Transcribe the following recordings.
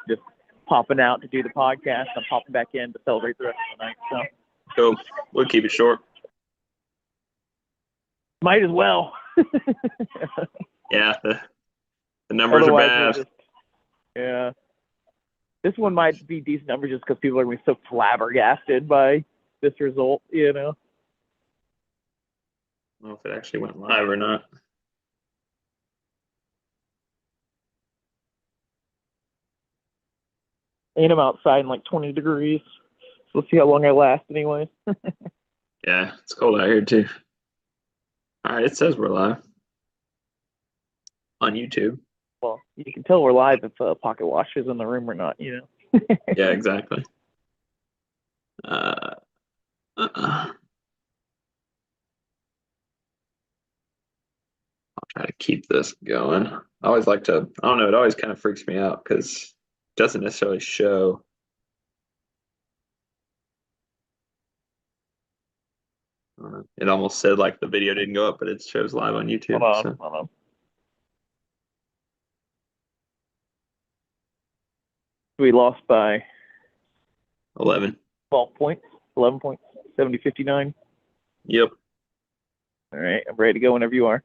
just popping out to do the podcast. I'm popping back in to celebrate the rest of the night. So Cool. We'll keep it short. might as well. Yeah, the numbers Otherwise, are bad. yeah. This one might be decent numbers just because people are going to be so flabbergasted by this result, you know. I don't know if it actually went live or not. And I'm outside in like 20 degrees. So let's see how long I last anyways. Yeah, it's cold out here too. All right, it says we're live on YouTube. Well, you can tell we're live if Pocket Wash is in the room or not, you know. Yeah, exactly. I'll try to keep this going. I always like to, I don't know, it always kind of freaks me out because it doesn't necessarily show. It almost said like the video didn't go up, but it shows live on YouTube. Hold on. We lost by 11. 12 points, 11 points, 70-59. Yep. All right, I'm ready to go whenever you are.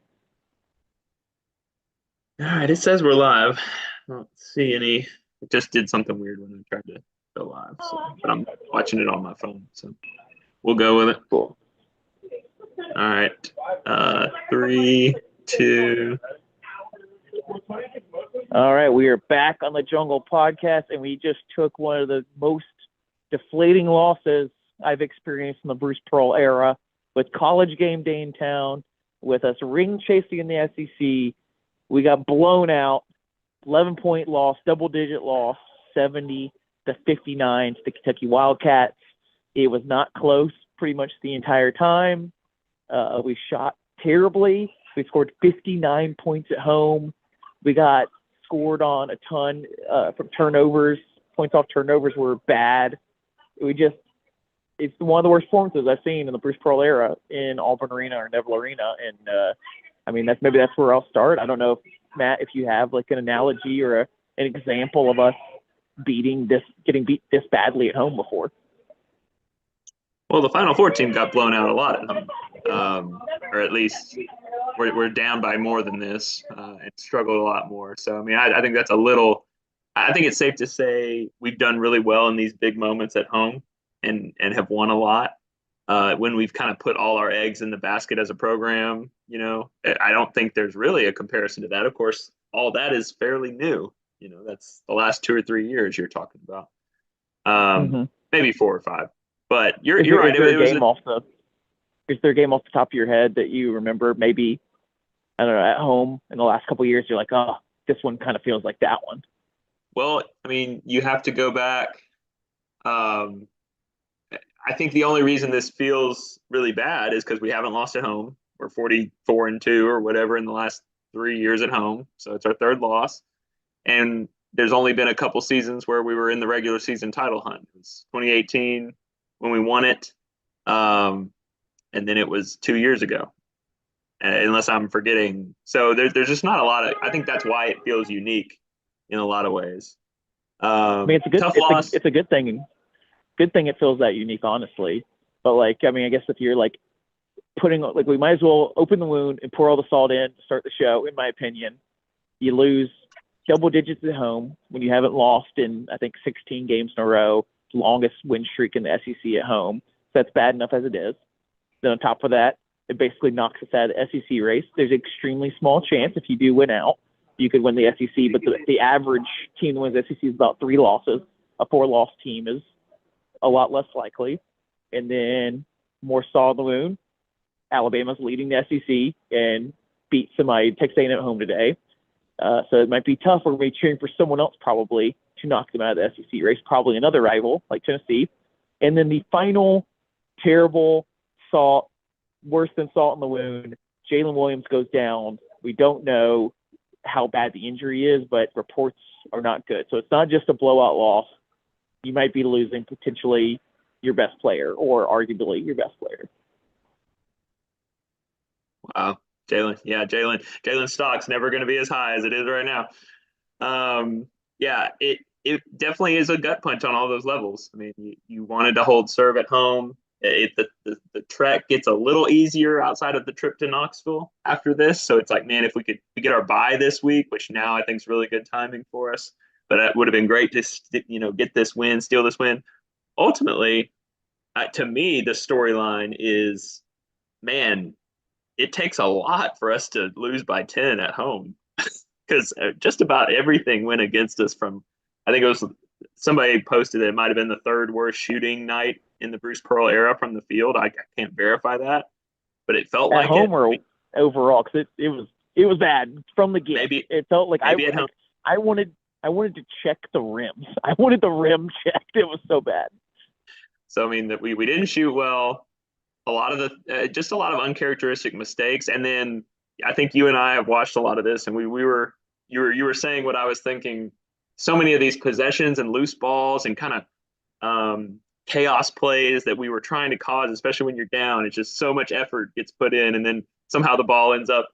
All right, it says we're live. I don't see any. It just did something weird when I tried to go live. So, but I'm watching it on my phone, so we'll go with it. Cool. All right. 3, 2. All right, we are back on the Jungle Podcast, and we just took one of the most deflating losses I've experienced in the Bruce Pearl era, with college game day in town, with us ring chasing in the SEC. We got blown out, 11-point loss, double-digit loss, 70-59 to the Kentucky Wildcats. It was not close pretty much the entire time. We shot terribly. We scored 59 points at home. We got scored on a ton from turnovers. Points off turnovers were bad. It's one of the worst performances I've seen in the Bruce Pearl era in Auburn Arena or Neville Arena. And I mean, that's where I'll start. I don't know, Matt, if you have like an analogy or an example of us getting beat this badly at home before. Well, the Final Four team got blown out a lot at home, or at least we're down by more than this and struggled a lot more. So, I mean, I think that's a little – I think it's safe to say we've done really well in these big moments at home and have won a lot. When we've kind of put all our eggs in the basket as a program, you know, I don't think there's really a comparison to that. Of course, all that is fairly new. You know, that's the last 2 or 3 years you're talking about, maybe 4 or 5. But you're right. Is there a game off the top of your head that you remember maybe, I don't know, at home in the last couple of years, you're like, oh, this one kind of feels like that one? Well, I mean, you have to go back. I think the only reason this feels really bad is because we haven't lost at home. We're 44-2 or whatever in the last 3 years at home. So it's our 3rd loss. And there's only been a couple seasons where we were in the regular season title hunt. It was 2018 when we won it. And then it was 2 years ago, unless I'm forgetting. So there's just not a lot of – I think that's why it feels unique in a lot of ways. I mean, tough loss. It's a good thing. Good thing it feels that unique, honestly. But, like, I mean, I guess if you're, like, we might as well open the wound and pour all the salt in to start the show, in my opinion. You lose double digits at home when you haven't lost in, I think, 16 games in a row, longest win streak in the SEC at home. So that's bad enough as it is. Then on top of that, it basically knocks us out of the SEC race. There's an extremely small chance if you do win out, you could win the SEC, but the average team that wins the SEC is about 3 losses. A 4-loss team is a lot less likely. And then more salt in the wound, Alabama's leading the SEC and beat somebody, Texas A&M at home today. So it might be tough. We're going to be cheering for someone else probably to knock them out of the SEC race, probably another rival like Tennessee. And then the final terrible salt, worse than salt in the wound, Jalen Williams goes down. We don't know how bad the injury is, but reports are not good. So it's not just a blowout loss. You might be losing potentially your best player or arguably your best player. Wow. Jalen stock's never going to be as high as it is right now. it definitely is a gut punch on all those levels. I mean, you wanted to hold serve at home. The trek gets a little easier outside of the trip to Knoxville after this. So it's like, man, if we could get our bye this week, which now I think is really good timing for us, but it would have been great to get this win, steal this win. Ultimately, to me, the storyline is, man, it takes a lot for us to lose by 10 at home because just about everything went against us from, I think it was somebody posted that it might have been the third worst shooting night in the Bruce Pearl era from the field. I can't verify that, but it felt at like home it. or overall, because it was bad from the get. Maybe it felt like maybe at home. I wanted to check the rims. I wanted the rim checked. It was so bad. So I mean that we didn't shoot well. A lot of just a lot of uncharacteristic mistakes, and then I think you and I have watched a lot of this, and we were you were saying what I was thinking. So many of these possessions and loose balls and kind of chaos plays that we were trying to cause, especially when you're down. It's just so much effort gets put in, and then somehow the ball ends up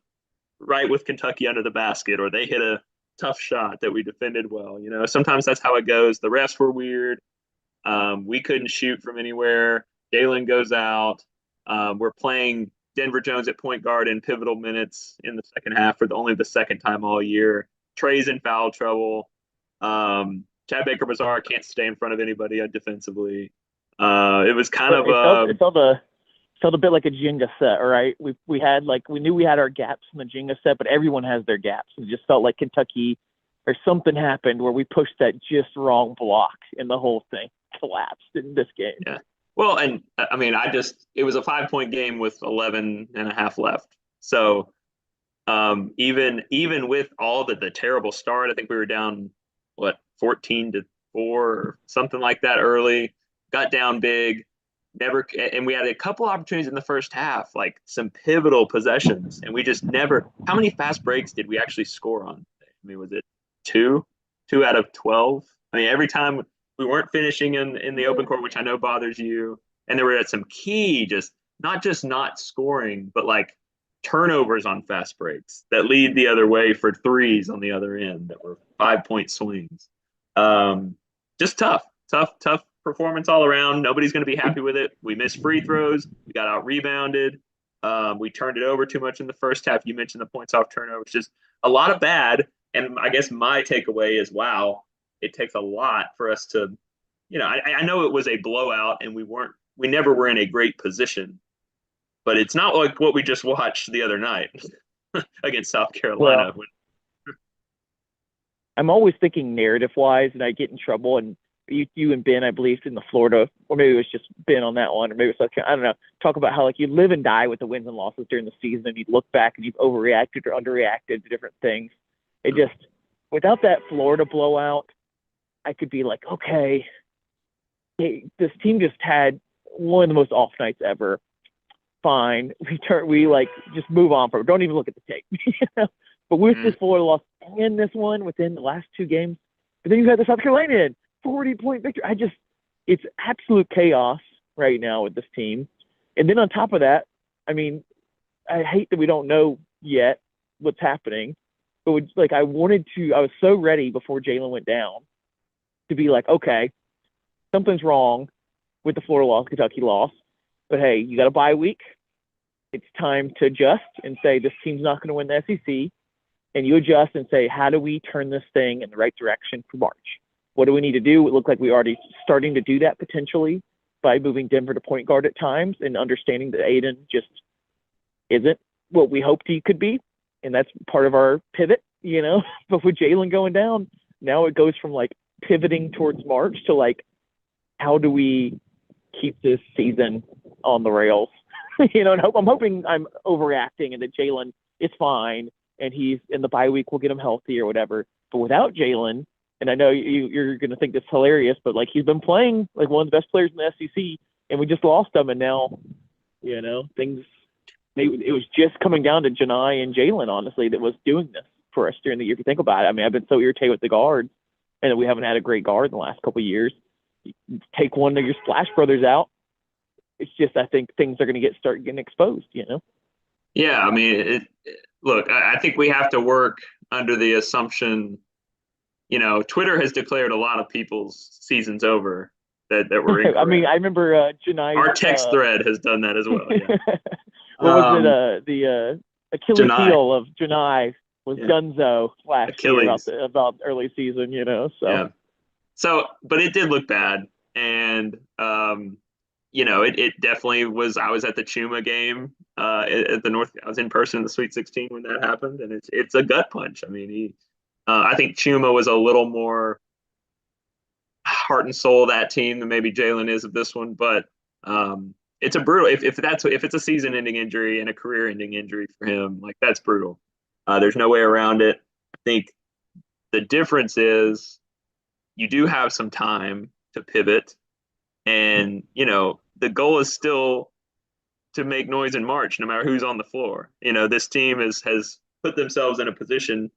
right with Kentucky under the basket, or they hit a tough shot that we defended well. Sometimes that's how it goes. The refs were weird. We couldn't shoot from anywhere. Jalen goes out. We're playing Denver Jones at point guard in pivotal minutes in the second half for only the second time all year. Trey's in foul trouble. Chad Baker-Mazara can't stay in front of anybody defensively. It was kind of it felt a bit like a Jenga set, right? We knew we had our gaps in the Jenga set, but everyone has their gaps. It just felt like Kentucky or something happened where we pushed that just wrong block and the whole thing collapsed in this game. Yeah. Well, and I mean, it was a 5-point game with 11 and a half left. So even with all the terrible start, I think we were down, 14-4 or something like that early, got down big, and we had a couple opportunities in the first half, like some pivotal possessions, and we just never, how many fast breaks did we actually score on? I mean, was it two out of 12? I mean, every time we weren't finishing in the open court, which I know bothers you. And there were some key, just not scoring, but like turnovers on fast breaks that lead the other way for threes on the other end that were 5-point swings. Just tough performance all around. Nobody's going to be happy with it. We missed free throws. We got out rebounded. We turned it over too much in the first half. You mentioned the points off turnovers, just a lot of bad. And I guess my takeaway is, wow, it takes a lot for us to, I know it was a blowout and we never were in a great position, but it's not like what we just watched the other night against South Carolina. Well, I'm always thinking narrative wise, and I get in trouble. And you and Ben, I believe, in the Florida, or maybe it was just Ben on that one, or maybe it was I don't know. Talk about how like you live and die with the wins and losses during the season, and you look back and you've overreacted or underreacted to different things. It just, without that Florida blowout, I could be like, okay, hey, this team just had one of the most off nights ever. Fine, we just move on from it. Don't even look at the tape. But with this Florida loss and this one within the last two games, but then you had the South Carolina 40-point victory. It's absolute chaos right now with this team. And then on top of that, I mean, I hate that we don't know yet what's happening, but I was so ready before Jalen went down to be like, okay, something's wrong with the Florida loss, Kentucky loss, but hey, you got a bye week. It's time to adjust and say this team's not going to win the SEC, and you adjust and say, how do we turn this thing in the right direction for March? What do we need to do? It looked like we already starting to do that potentially by moving Denver to point guard at times and understanding that Aiden just isn't what we hoped he could be, and that's part of our pivot, But with Jalen going down, now it goes from pivoting towards March to how do we keep this season on the rails? And I'm hoping I'm overreacting and that Jalen is fine and he's in the bye week, we'll get him healthy or whatever. But without Jalen, and I know you're going to think this is hilarious, but he's been playing like one of the best players in the SEC, and we just lost him, and now, things. It was just coming down to Janai and Jalen, honestly, that was doing this for us during the year. If you think about it, I mean, I've been so irritated with the guards, and we haven't had a great guard in the last couple of years. You take one of your Splash brothers out, it's just I think things are going to start getting exposed. Yeah, I mean, look, I think we have to work under the assumption Twitter has declared a lot of people's seasons over that were incorrect. I mean, I remember Janai's, our text thread has done that as well. Yeah. What was it? The Achilles Janai. heel of Janai was Dunzo last year about early season, So yeah. But it did look bad, and it definitely was. I was at the Chuma game at the North. I was in person in the Sweet 16 when that happened, and it's a gut punch. I mean, I think Chuma was a little more heart and soul of that team than maybe Jalen is of this one, but it's a brutal. If it's a season-ending injury and a career-ending injury for him, like that's brutal. There's no way around it. I think the difference is you do have some time to pivot, and the goal is still to make noise in March, no matter who's on the floor. This team has put themselves in a position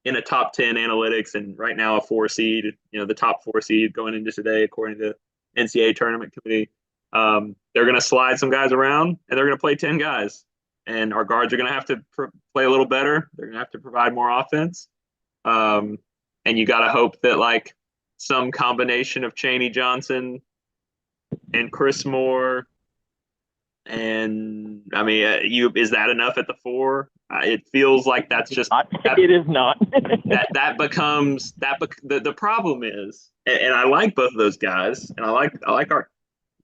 in a top 10 analytics and right now a 4 seed, the top 4 seed going into today, according to NCAA tournament committee. They're going to slide some guys around and they're going to play 10 guys. And our guards are going to have to play a little better. They're going to have to provide more offense. And you got to hope that like some combination of Chaney Johnson and Chris Moore. And I mean, is that enough at the 4? It feels like that's just it is not. that becomes the problem is, and I like both of those guys, and I like our,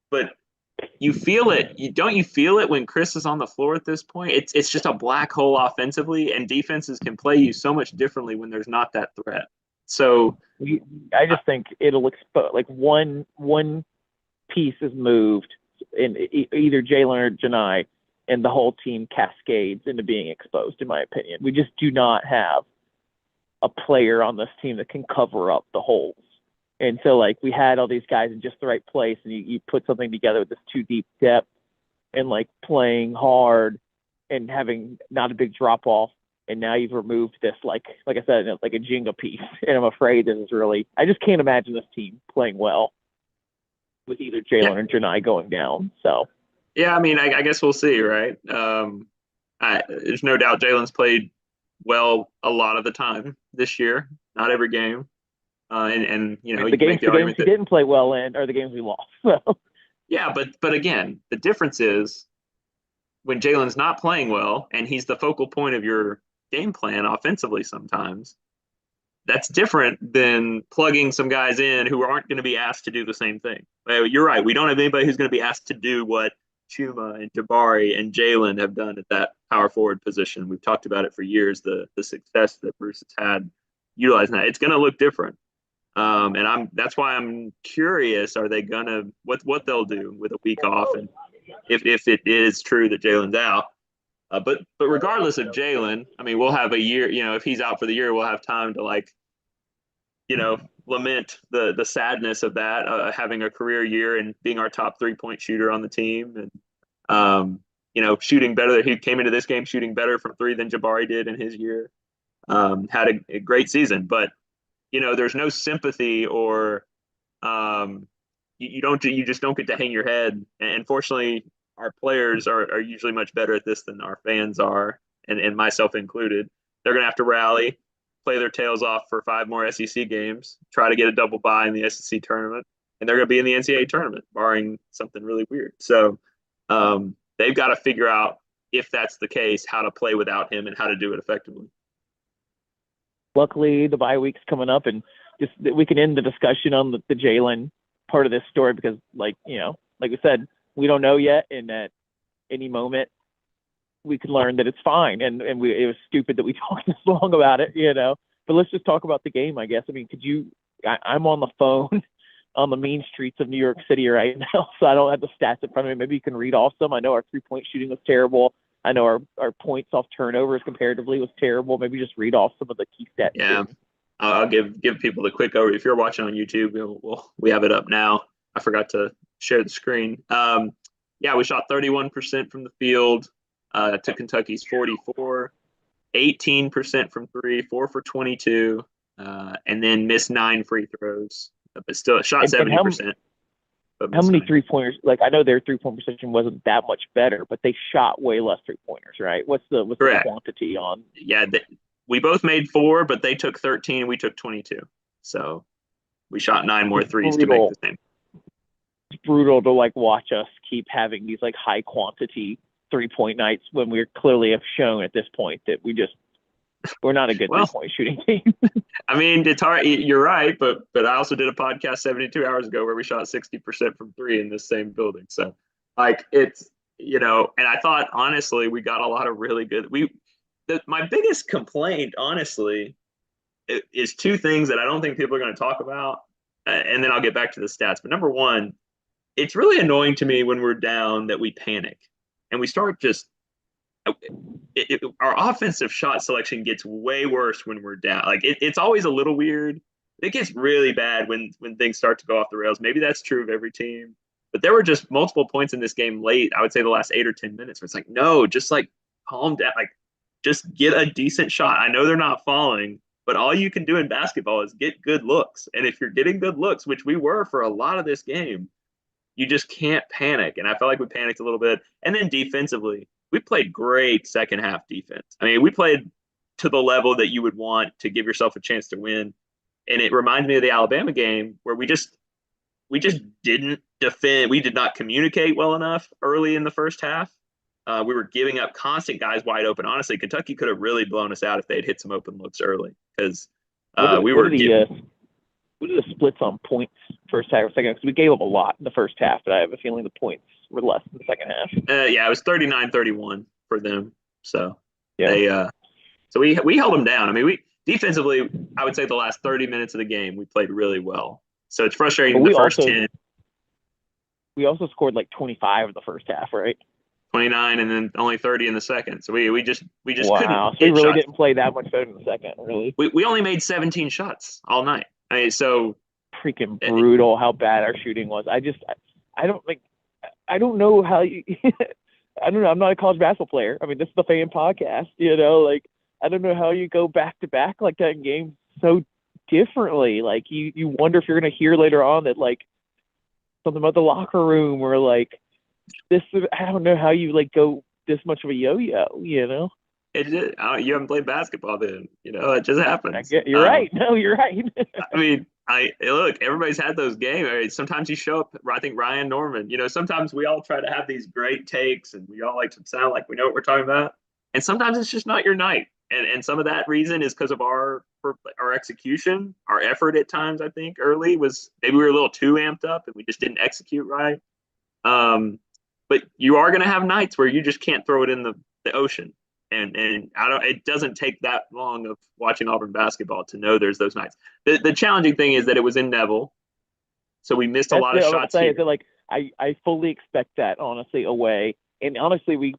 but you feel it. Don't you feel it when Chris is on the floor at this point? It's just a black hole offensively, and defenses can play you so much differently when there's not that threat. So I just think it'll expose like one piece is moved in either Jalen or Janai, and the whole team cascades into being exposed, in my opinion. We just do not have a player on this team that can cover up the holes. And so, like, we had all these guys in just the right place, and you put something together with this too deep depth and, like, playing hard and having not a big drop-off. And now you've removed this, like I said, like a Jenga piece. And I'm afraid this is really – I just can't imagine this team playing well with either Jalen or Janai going down. So – yeah, I mean, I guess we'll see, right? There's no doubt Jalen's played well a lot of the time this year, not every game. And the games he didn't play well in are the games we lost. So. Yeah, but again, the difference is when Jalen's not playing well and he's the focal point of your game plan offensively sometimes, that's different than plugging some guys in who aren't going to be asked to do the same thing. You're right. We don't have anybody who's going to be asked to do what Chuma and Jabari and Jalen have done at that power forward position. We've talked about it for years, the success that Bruce has had utilizing that. It's going to look different. And that's why I'm curious, are they going to, what they'll do with a week off? And if it is true that Jalen's out, but regardless of Jalen, I mean, we'll have a year, if he's out for the year, we'll have time to lament the sadness of that, having a career year and being our top 3-point shooter on the team. And, shooting better. He came into this game shooting better from 3 than Jabari did in his year. Had a great season, but, there's no sympathy or you just don't get to hang your head. And fortunately, our players are usually much better at this than our fans are, and myself included. They're going to have to rally, play their tails off for 5 more SEC games, try to get a double bye in the SEC tournament, and they're going to be in the NCAA tournament, barring something really weird. So they've got to figure out, if that's the case, how to play without him and how to do it effectively. Luckily, the bye week's coming up, and just we can end the discussion on the Jalen part of this story because, like we said, we don't know yet, and at any moment we could learn that it's fine. And it was stupid that we talked this long about it, But let's just talk about the game, I guess. I mean, I'm on the phone on the mean streets of New York City right now, so I don't have the stats in front of me. Maybe you can read off some. I know our 3-point shooting was terrible. I know our points off turnovers comparatively was terrible. Maybe just read off some of the key stats. Yeah, I'll give people the quick overview. If you're watching on YouTube, we have it up now. I forgot to share the screen. We shot 31% from the field to Kentucky's 44, 18% from 3, 4 for 22, and then missed 9 free throws, but still shot 70%. How many 3-pointers? Like, I know their 3-point precision wasn't that much better, but they shot way less 3-pointers, right? What's the quantity on? Yeah, we both made 4, but they took 13 and we took 22. So we shot 9 more threes to make the same. It's brutal to like watch us keep having these like high quantity 3-point nights when we clearly have shown at this point that we're not a good 3-point shooting team. I mean, it's hard. You're right, but I also did a podcast 72 hours ago where we shot 60% from 3 in this same building. So like it's, and I thought honestly we got a lot of really good. My biggest complaint honestly is 2 things that I don't think people are going to talk about, and then I'll get back to the stats. But number one, it's really annoying to me when we're down that we panic and we start just our offensive shot selection gets way worse when we're down. Like it's always a little weird. It gets really bad when things start to go off the rails. Maybe that's true of every team, but there were just multiple points in this game late. I would say the last 8 or 10 minutes where it's like, no, just like calm down. Like just get a decent shot. I know they're not falling, but all you can do in basketball is get good looks. And if you're getting good looks, which we were for a lot of this game, you just can't panic. And I felt like we panicked a little bit. And then defensively, we played great second half defense. I mean, we played to the level that you would want to give yourself a chance to win. And it reminds me of the Alabama game where we just didn't defend. We did not communicate well enough early in the first half. We were giving up constant guys wide open. Honestly, Kentucky could have really blown us out if they'd hit some open looks early because we were getting. What are the splits on points first half or second half? Because we gave up a lot in the first half, but I have a feeling the points were less in the second half. Yeah, it was 39-31 for them. So so we held them down. I mean, we defensively, I would say the last 30 minutes of the game, we played really well. So it's frustrating the first 10. We also scored like 25 in the first half, right? 29 and then only 30 in the second. So we just couldn't. So we really didn't play that much better in the second, really. We only made 17 shots all night. I mean, so freaking brutal how bad our shooting was. I don't know how you I don't know. I'm not a college basketball player. I mean, this is the fan podcast, like I don't know how you go back to back like that in games so differently. Like you wonder if you're going to hear later on that like something about the locker room or like this. I don't know how you like go this much of a yo-yo, You haven't played basketball then, it just happens. You're right. No, you're right. I mean, look, everybody's had those games. I mean, sometimes you show up, I think Ryan Norman, sometimes we all try to have these great takes and we all like to sound like we know what we're talking about. And sometimes it's just not your night. And some of that reason is because of our execution, our effort at times, I think early was maybe we were a little too amped up and we just didn't execute right. But you are going to have nights where you just can't throw it in the ocean. And it doesn't take that long of watching Auburn basketball to know there's those nights. The challenging thing is that it was in Neville, so we missed a lot of shots here. Like I fully expect that, honestly, away. And honestly, we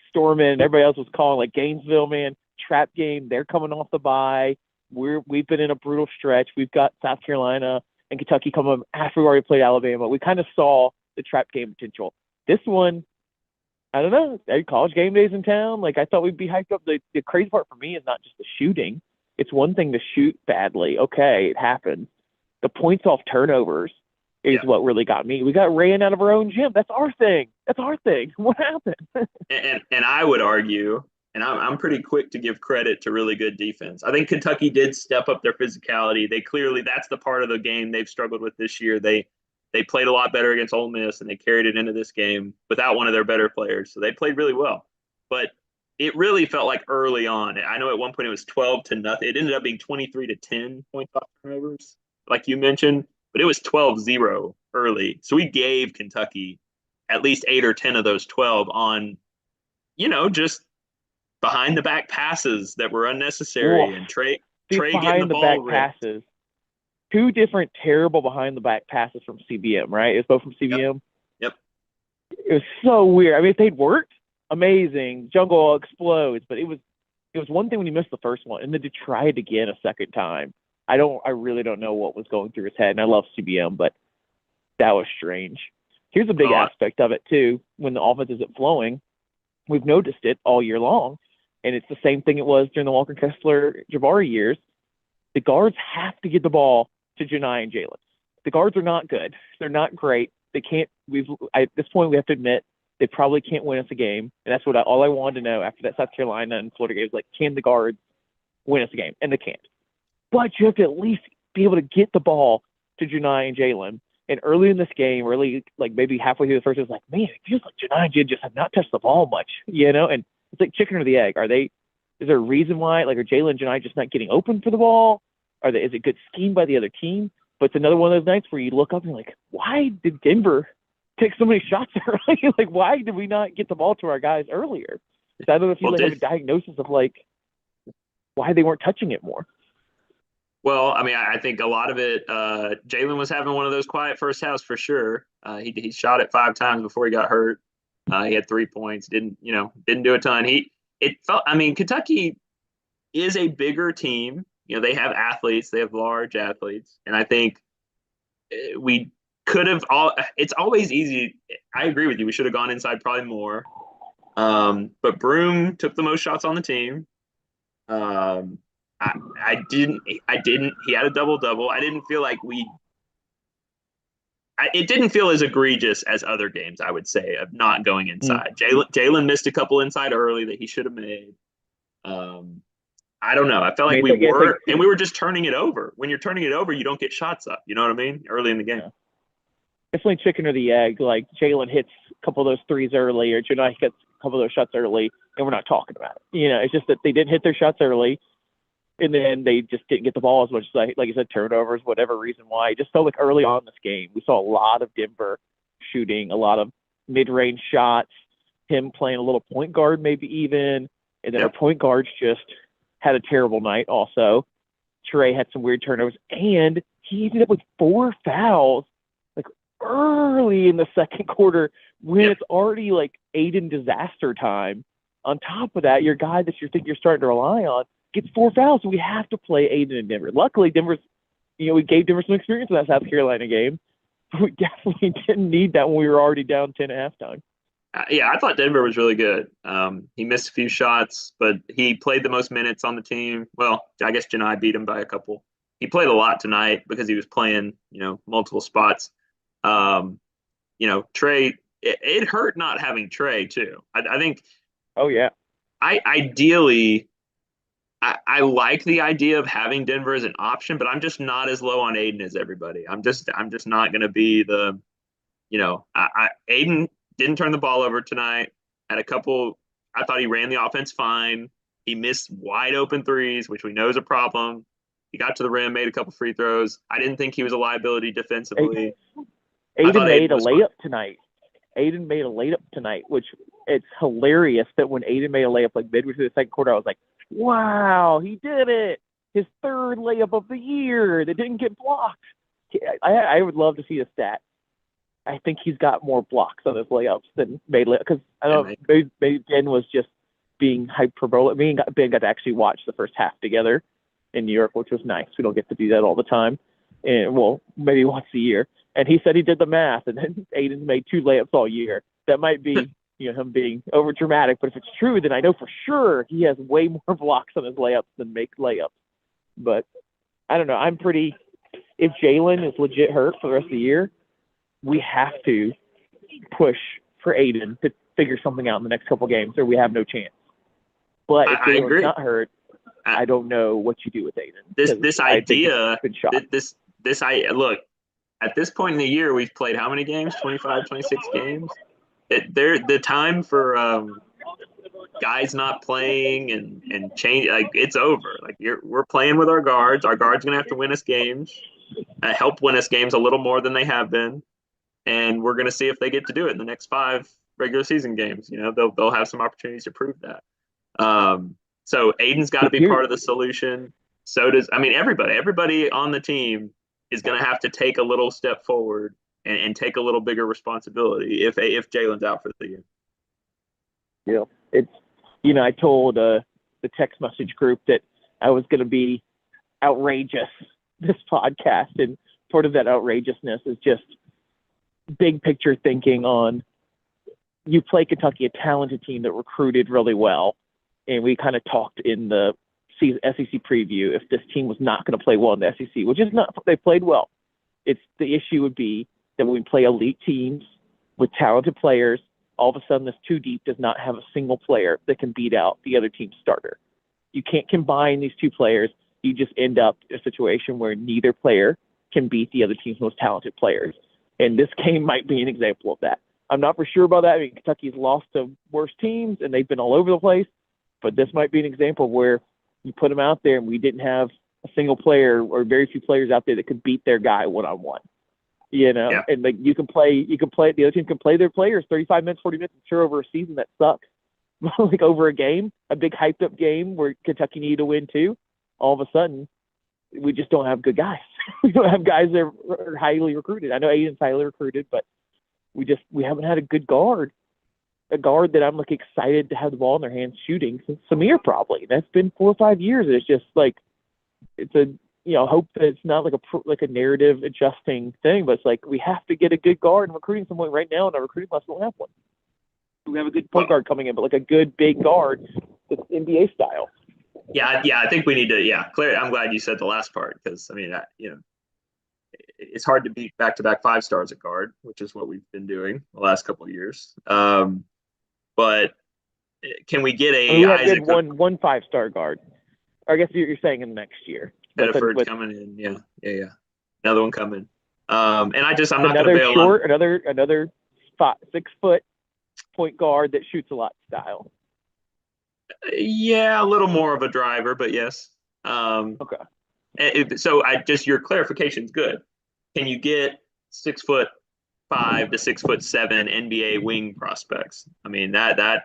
storm in. Everybody else was calling like Gainesville, man, trap game. They're coming off the bye. We've been in a brutal stretch. We've got South Carolina and Kentucky coming after we already played Alabama. We kind of saw the trap game potential. This one, I don't know. College game days in town. Like I thought we'd be hyped up. The crazy part for me is not just the shooting. It's one thing to shoot badly. Okay, it happens. The points off turnovers is what really got me. We got ran out of our own gym. That's our thing. What happened? and I would argue, and I'm pretty quick to give credit to really good defense. I think Kentucky did step up their physicality. They clearly, that's the part of the game they've struggled with this year. They played a lot better against Ole Miss, and they carried it into this game without one of their better players. So they played really well. But it really felt like early on. I know at one point it was 12-0. It ended up being 23-10 points off turnovers, like you mentioned. But it was 12-0 early. So we gave Kentucky at least 8 or 10 of those 12 on, just behind-the-back passes that were unnecessary. And Trey getting the ball ripped. Passes. 2 different terrible behind-the-back passes from CBM, right? It was both from CBM? Yep. It was so weird. I mean, if they'd worked, amazing. Jungle explodes. But it was one thing when you missed the first one, and then to try it again a second time. I really don't know what was going through his head, and I love CBM, but that was strange. Here's a big aspect of it, too. When the offense isn't flowing, we've noticed it all year long, and it's the same thing it was during the Walker Kessler Jabari years. The guards have to get the ball to Janai and Jalen. The guards are not good. They're not great. They can't. At this point, we have to admit they probably can't win us a game, and that's all I wanted to know after that South Carolina and Florida game was like, can the guards win us a game? And they can't. But you have to at least be able to get the ball to Janai and Jalen. And early in this game, really like maybe halfway through the first, it was like, man, it feels like Janai and Jalen just have not touched the ball much, you know? And it's like chicken or the egg. Is there a reason why? Like, are Jalen and Janai just not getting open for the ball? Is it good scheme by the other team? But it's another one of those nights where you look up and you're like, why did Denver take so many shots early? Like, why did we not get the ball to our guys earlier? So I don't know if you have a diagnosis of like why they weren't touching it more. Well, I mean, I think a lot of it, Jalen was having one of those quiet first halves for sure. He shot it 5 times before he got hurt. He had 3 points. Didn't do a ton. Kentucky is a bigger team. They have athletes. They have large athletes, and I think we could have all. It's always easy. I agree with you. We should have gone inside probably more. But Broom took the most shots on the team. I didn't. He had a double-double. I didn't feel like it didn't feel as egregious as other games, I would say, of not going inside. Jalen missed a couple inside early that he should have made. I don't know. I felt like we were just turning it over. When you're turning it over, you don't get shots up. You know what I mean? Early in the game. Yeah. Definitely chicken or the egg. Like Jalen hits a couple of those threes early, or Janai gets a couple of those shots early, and we're not talking about it. It's just that they didn't hit their shots early. And then they just didn't get the ball as much as, like you said, turnovers, whatever reason why. It just felt like early on in this game, we saw a lot of Denver shooting, a lot of mid-range shots, him playing a little point guard maybe even. And then our point guards just had a terrible night also. Trey had some weird turnovers. And he ended up with 4 fouls like early in the second quarter when it's already like Aiden disaster time. On top of that, your guy that you think you're starting to rely on gets 4 fouls, so we have to play Aiden in Denver. Luckily, we gave Denver some experience in that South Carolina game. We definitely didn't need that when we were already down 10 at halftime. I thought Denver was really good. He missed a few shots, but he played the most minutes on the team. Well, I guess Janai beat him by a couple. He played a lot tonight because he was playing, multiple spots. Trey, it hurt not having Trey too. I think. Oh yeah. I like the idea of having Denver as an option, but I'm just not as low on Aiden as everybody. I'm just not going to be the, Aiden didn't turn the ball over tonight. I thought he ran the offense fine. He missed wide open threes, which we know is a problem. He got to the rim, made a couple free throws. I didn't think he was a liability defensively. Aiden made a layup tonight. Aiden made a layup tonight, which it's hilarious that when Aiden made a layup like midway through the second quarter, I was like, wow, he did it. His 3rd layup of the year that didn't get blocked. I would love to see a stat. I think he's got more blocks on his layups than made layups. Because I don't know, maybe Ben was just being hyperbolic. Me and Ben got to actually watch the first half together in New York, which was nice. We don't get to do that all the time. And, well, maybe once a year. And he said he did the math, and then Aiden's made 2 layups all year. That might be him being over dramatic, but if it's true, then I know for sure he has way more blocks on his layups than make layups. But I don't know. If Jalen is legit hurt for the rest of the year, we have to push for Aiden to figure something out in the next couple games, or we have no chance. But if Jalen's not hurt, I don't know what you do with Aiden. Look, at this point in the year, we've played how many games? 25, 26 games. The time for guys not playing and change, like, it's over. Like, we're playing with our guards. Our guards gonna have to win us games, help win us games a little more than they have been, and we're gonna see if they get to do it in the next 5 regular season games. They'll have some opportunities to prove that. So Aiden's got to be part of the solution. So does everybody on the team is going to have to take a little step forward and take a little bigger responsibility if Jalen's out for the year. Yeah, it's I told the text message group that I was going to be outrageous this podcast, and part of that outrageousness is just big picture thinking on you play Kentucky, a talented team that recruited really well, and we kind of talked in the SEC preview if this team was not going to play well in the SEC, which is not. They played well. It's the issue would be that when we play elite teams with talented players, all of a sudden this 2 deep does not have a single player that can beat out the other team's starter. You can't combine these 2 players you just end up in a situation where neither player can beat the other team's most talented players. And this game might be an example of that. I'm not for sure about that. I mean, Kentucky's lost to worse teams, and they've been all over the place. But this might be an example where you put them out there, and we didn't have a single player or very few players out there that could beat their guy one-on-one. You know, yeah. And like the other team can play their players 35 minutes, 40 minutes. I'm sure over a season that sucks. Like over a game, a big hyped up game where Kentucky needed to win too. All of a sudden, we just don't have good guys. We don't have guys that are highly recruited. I know Aiden's highly recruited, but we haven't had a good guard. A guard that I'm like excited to have the ball in their hands shooting since Samir probably. That's been 4 or 5 years. And it's just like, it's a, hope that it's not like a narrative adjusting thing, but it's like we have to get a good guard in recruiting someone right now, and our recruiting class don't have one. We have a good point guard coming in, but like a good big guard that's NBA style. Yeah, I think we need to, clear. I'm glad you said the last part, because I mean, it's hard to beat back-to-back 5 stars at guard, which is what we've been doing the last couple of years. But can we get a Isaac one 5-star guard? Or I guess you're saying in the next year. Bedford's coming in, yeah. Another one coming. And I'm not going to bail short, on another 6 foot point guard that shoots a lot style. Yeah, a little more of a driver, but yes. Okay. So your clarification's good. Can you get 6'5" to 6'7" NBA wing prospects? I mean that.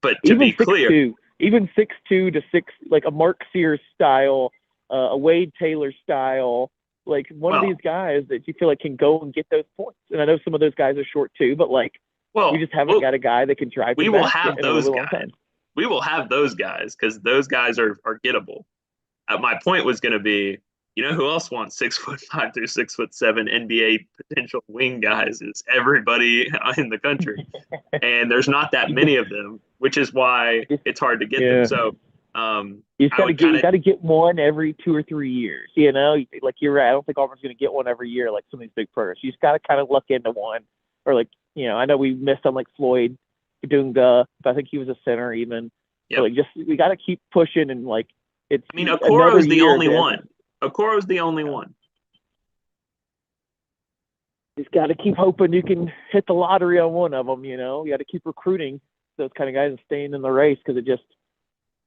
But to be clear, even 6'2" to 6, like a Mark Sears style, a Wade Taylor style, like one of these guys that you feel like can go and get those points. And I know some of those guys are short too, but like we just haven't got a guy that can drive. We will have those guys. We will have those guys because those guys are gettable. My point was going to be, who else wants 6'5" through 6'7" NBA potential wing guys is everybody in the country, and there's not that many of them, which is why it's hard to get them. So you got to get one every 2 or 3 years. Like you're right. I don't think Auburn's going to get one every year like some of these big programs. You just got to kind of luck into one, or like I know we missed on like Floyd Dunga, but I think he was a center even. Yep. So like we got to keep pushing and like it's. I mean, Okoro's the only one. Okoro's the only one. You've got to keep hoping you can hit the lottery on one of them. You got to keep recruiting those kind of guys and staying in the race because it just,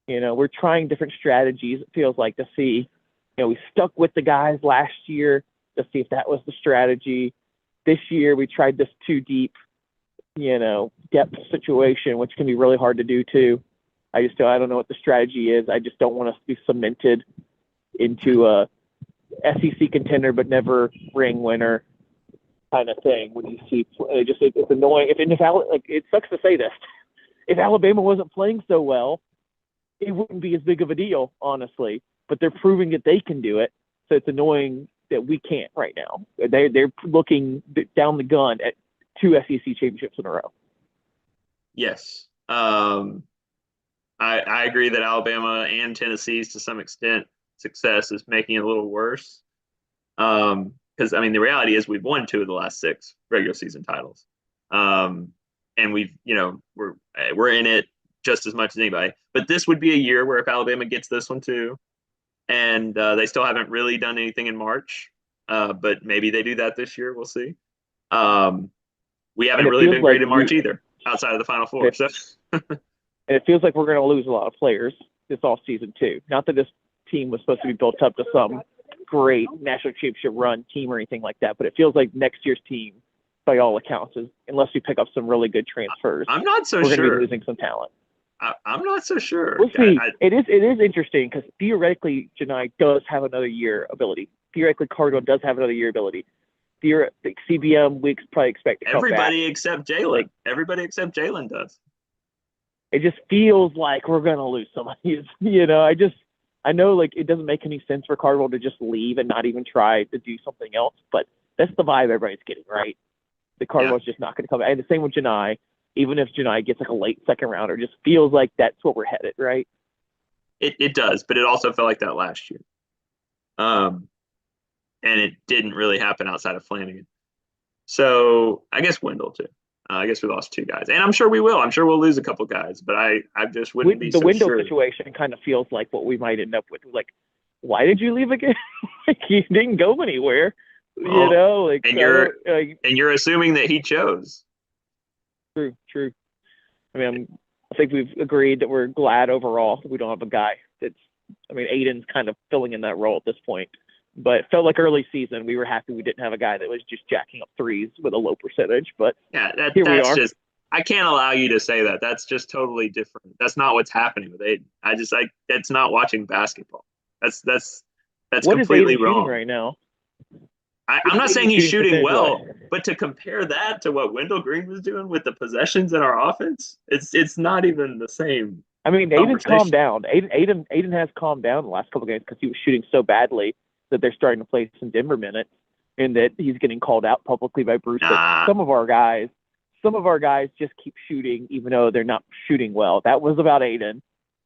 we're trying different strategies. It feels like to see, we stuck with the guys last year to see if that was the strategy. This year we tried this too deep, depth situation, which can be really hard to do too. I don't know what the strategy is. I just don't want us to be cemented into a SEC contender but never ring winner kind of thing. When you see, it's annoying. It sucks to say this. If Alabama wasn't playing so well, it wouldn't be as big of a deal, honestly. But they're proving that they can do it, so it's annoying that we can't right now. They're looking down the gun at 2 SEC championships in a row. Yes. I agree that Alabama and Tennessee's, to some extent, success is making it a little worse. Because, I mean, the reality is we've won 2 of the last 6 regular season titles. And we've, we're in it just as much as anybody. But this would be a year where if Alabama gets this one too, and they still haven't really done anything in March, but maybe they do that this year. We'll see. We haven't really been great in March either, outside of the Final Four. And it feels like we're going to lose a lot of players this offseason too. Not that this team was supposed to be built up to some great national championship run team or anything like that, but it feels like next year's team, by all accounts, is, unless we pick up some really good transfers, I'm not so we're sure. We're going to be losing some talent. I'm not so sure. We'll see. It is interesting because theoretically, Janai does have another year ability. Theoretically, Cardinal does have another year ability. CBM, we probably expect to come everybody back. Except Jalen. Everybody except Jalen does. It just feels like we're going to lose somebody. I know like it doesn't make any sense for Cardinal to just leave and not even try to do something else, but that's the vibe everybody's getting, right? The Cardinal's just not going to come back. And the same with Janai. Even if Janai gets like a late second rounder, it just feels like that's what we're headed, right? It does, but it also felt like that last year. And it didn't really happen outside of Flanagan. So I guess Wendell too. I guess we lost 2 guys, and I'm sure we will. I'm sure we'll lose a couple guys, but I just wouldn't be the so Wendell sure. situation kind of feels like what we might end up with. Like why did you leave again? Like, you didn't go anywhere. Like, and you're assuming that he chose. True. I mean, I think we've agreed that we're glad overall that we don't have a guy that's. I mean, Aiden's kind of filling in that role at this point, but it felt like early season we were happy we didn't have a guy that was just jacking up threes with a low percentage. But yeah, here we are. I can't allow you to say that. That's just totally different. That's not what's happening with Aiden. That's not watching basketball. That's what completely is Aiden wrong shooting right now. I'm not saying he's shooting well, but to compare that to what Wendell Green was doing with the possessions in our offense, it's not even the same. I mean, Aiden's calmed down. Aiden has calmed down the last couple of games because he was shooting so badly that they're starting to play some Denver minutes, and that he's getting called out publicly by Bruce. Some of our guys just keep shooting even though they're not shooting well. That was about Aiden,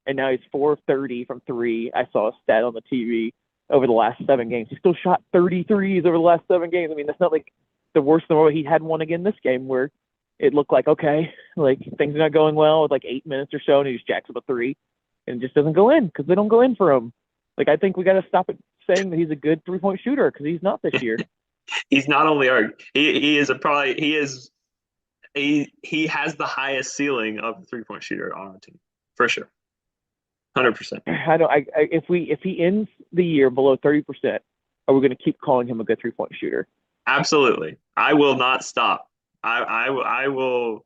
and now he's 4-30 from three. I saw a stat on the TV. Over the last 7 games, he still shot 33s over the last 7 games. I mean, that's not like the worst in the world. He had one again this game where it looked like, okay, like things are not going well with like 8 minutes or so, and he just jacks up a 3 and it just doesn't go in because they don't go in for him. Like, I think we got to stop it saying that he's a good 3-point shooter because he's not this year. He's not only he has the highest ceiling of the 3-point shooter on our team for sure. 100%. I don't. If he ends the year below 30%, are we going to keep calling him a good 3-point shooter? Absolutely. I will not stop. I will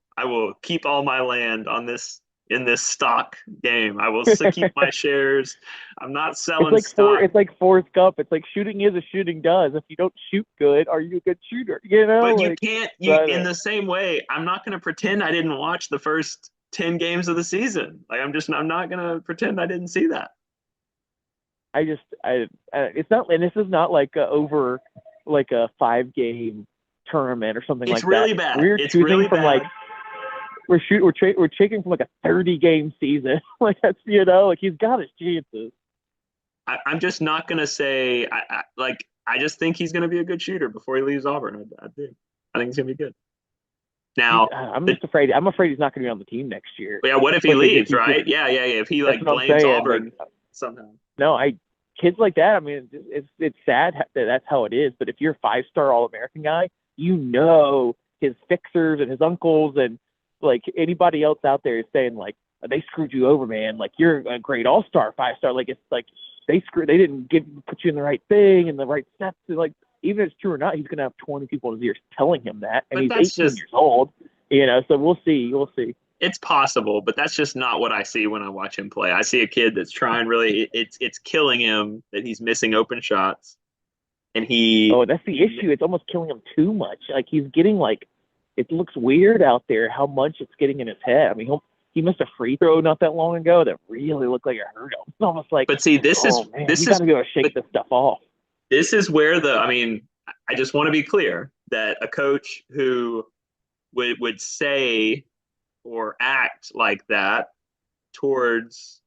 keep all my land on this in this stock game. I will keep my shares. I'm not selling stock. It's like Forrest Gump. It's like shooting is as shooting does. If you don't shoot good, are you a good shooter? But you can't. In the same way, I'm not going to pretend I didn't watch the first 10 games of the season. Like, I'm not going to pretend I didn't see that. It's not, and this is not like over like a 5-game tournament or something like that. It's really bad. We're choosing from bad. Like, we're taking from like a 30-game season. Like, that's, like, he's got his chances. I'm just not going to say, I just think he's going to be a good shooter before he leaves Auburn. I do. I think he's going to be good. Now, I'm afraid he's not going to be on the team next year. Yeah, what if he leaves, right? Yeah. If he blames Auburn somehow. No, kids like that. I mean, it's sad that that's how it is. But if you're a 5-star All-American guy, his fixers and his uncles and like anybody else out there is saying like they screwed you over, man. Like, you're a great All-Star 5-star. Like, it's like they didn't put you in the right thing and the right steps. And like, even if it's true or not, he's going to have 20 people in his ears telling him that, and he's 18 years old. So we'll see. It's possible, but that's just not what I see when I watch him play. I see a kid that's trying really. It's killing him that he's missing open shots, and that's the issue. It's almost killing him too much. Like, he's getting like, it looks weird out there how much it's getting in his head. I mean, he missed a free throw not that long ago that really looked like it hurt him. It's almost like, but see, this is you got to be able to shake this stuff off. This is where I just want to be clear that a coach who would say or act like that towards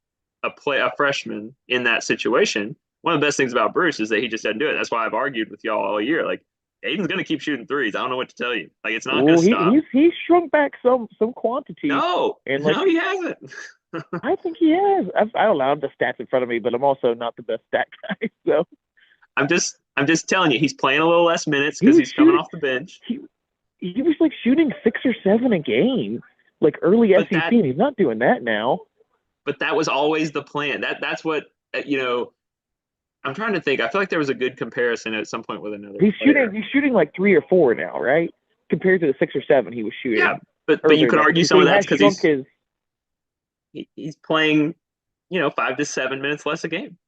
a freshman in that situation, one of the best things about Bruce is that he just doesn't do it. That's why I've argued with y'all all year. Like, Aiden's going to keep shooting threes. I don't know what to tell you. Like, it's not going to stop. He's shrunk back some quantity. No, he hasn't. I think he has. I don't know. I have the stats in front of me, but I'm also not the best stat guy. So I'm just telling you, he's playing a little less minutes because he's coming off the bench. He was like shooting 6 or 7 a game, like early SEC, and he's not doing that now. But that was always the plan. That's what I'm trying to think. I feel like there was a good comparison at some point with another. He's shooting like 3 or 4 now, right? Compared to the 6 or 7 he was shooting. Yeah, but you could argue some of that's because he's playing, 5 to 7 minutes less a game.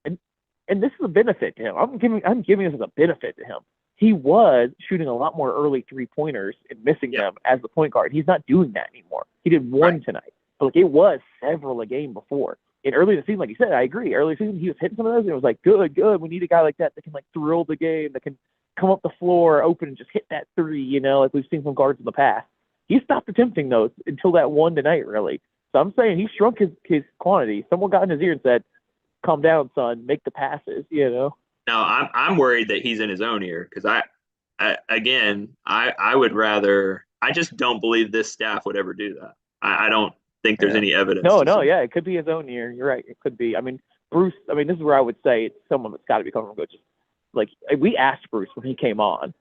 And this is a benefit to him. I'm giving this as a benefit to him. He was shooting a lot more early 3-pointers and missing them as the point guard. He's not doing that anymore. He did one tonight, but like, it was several a game before. And early in the season, like you said, I agree. Early in the season, he was hitting some of those, and it was like, good. We need a guy like that can like thrill the game, that can come up the floor open and just hit that 3. Like we've seen from guards in the past. He stopped attempting those until that one tonight, really. So I'm saying he shrunk his quantity. Someone got in his ear and said, calm down, son, make the passes, No, I'm worried that he's in his own ear because I would rather. I just don't believe this staff would ever do that. I don't think there's any evidence. No, it could be his own ear. You're right, it could be. I mean, Bruce, I mean, this is where I would say it's someone that's got to be coming from coaches. Like, we asked Bruce when he came on,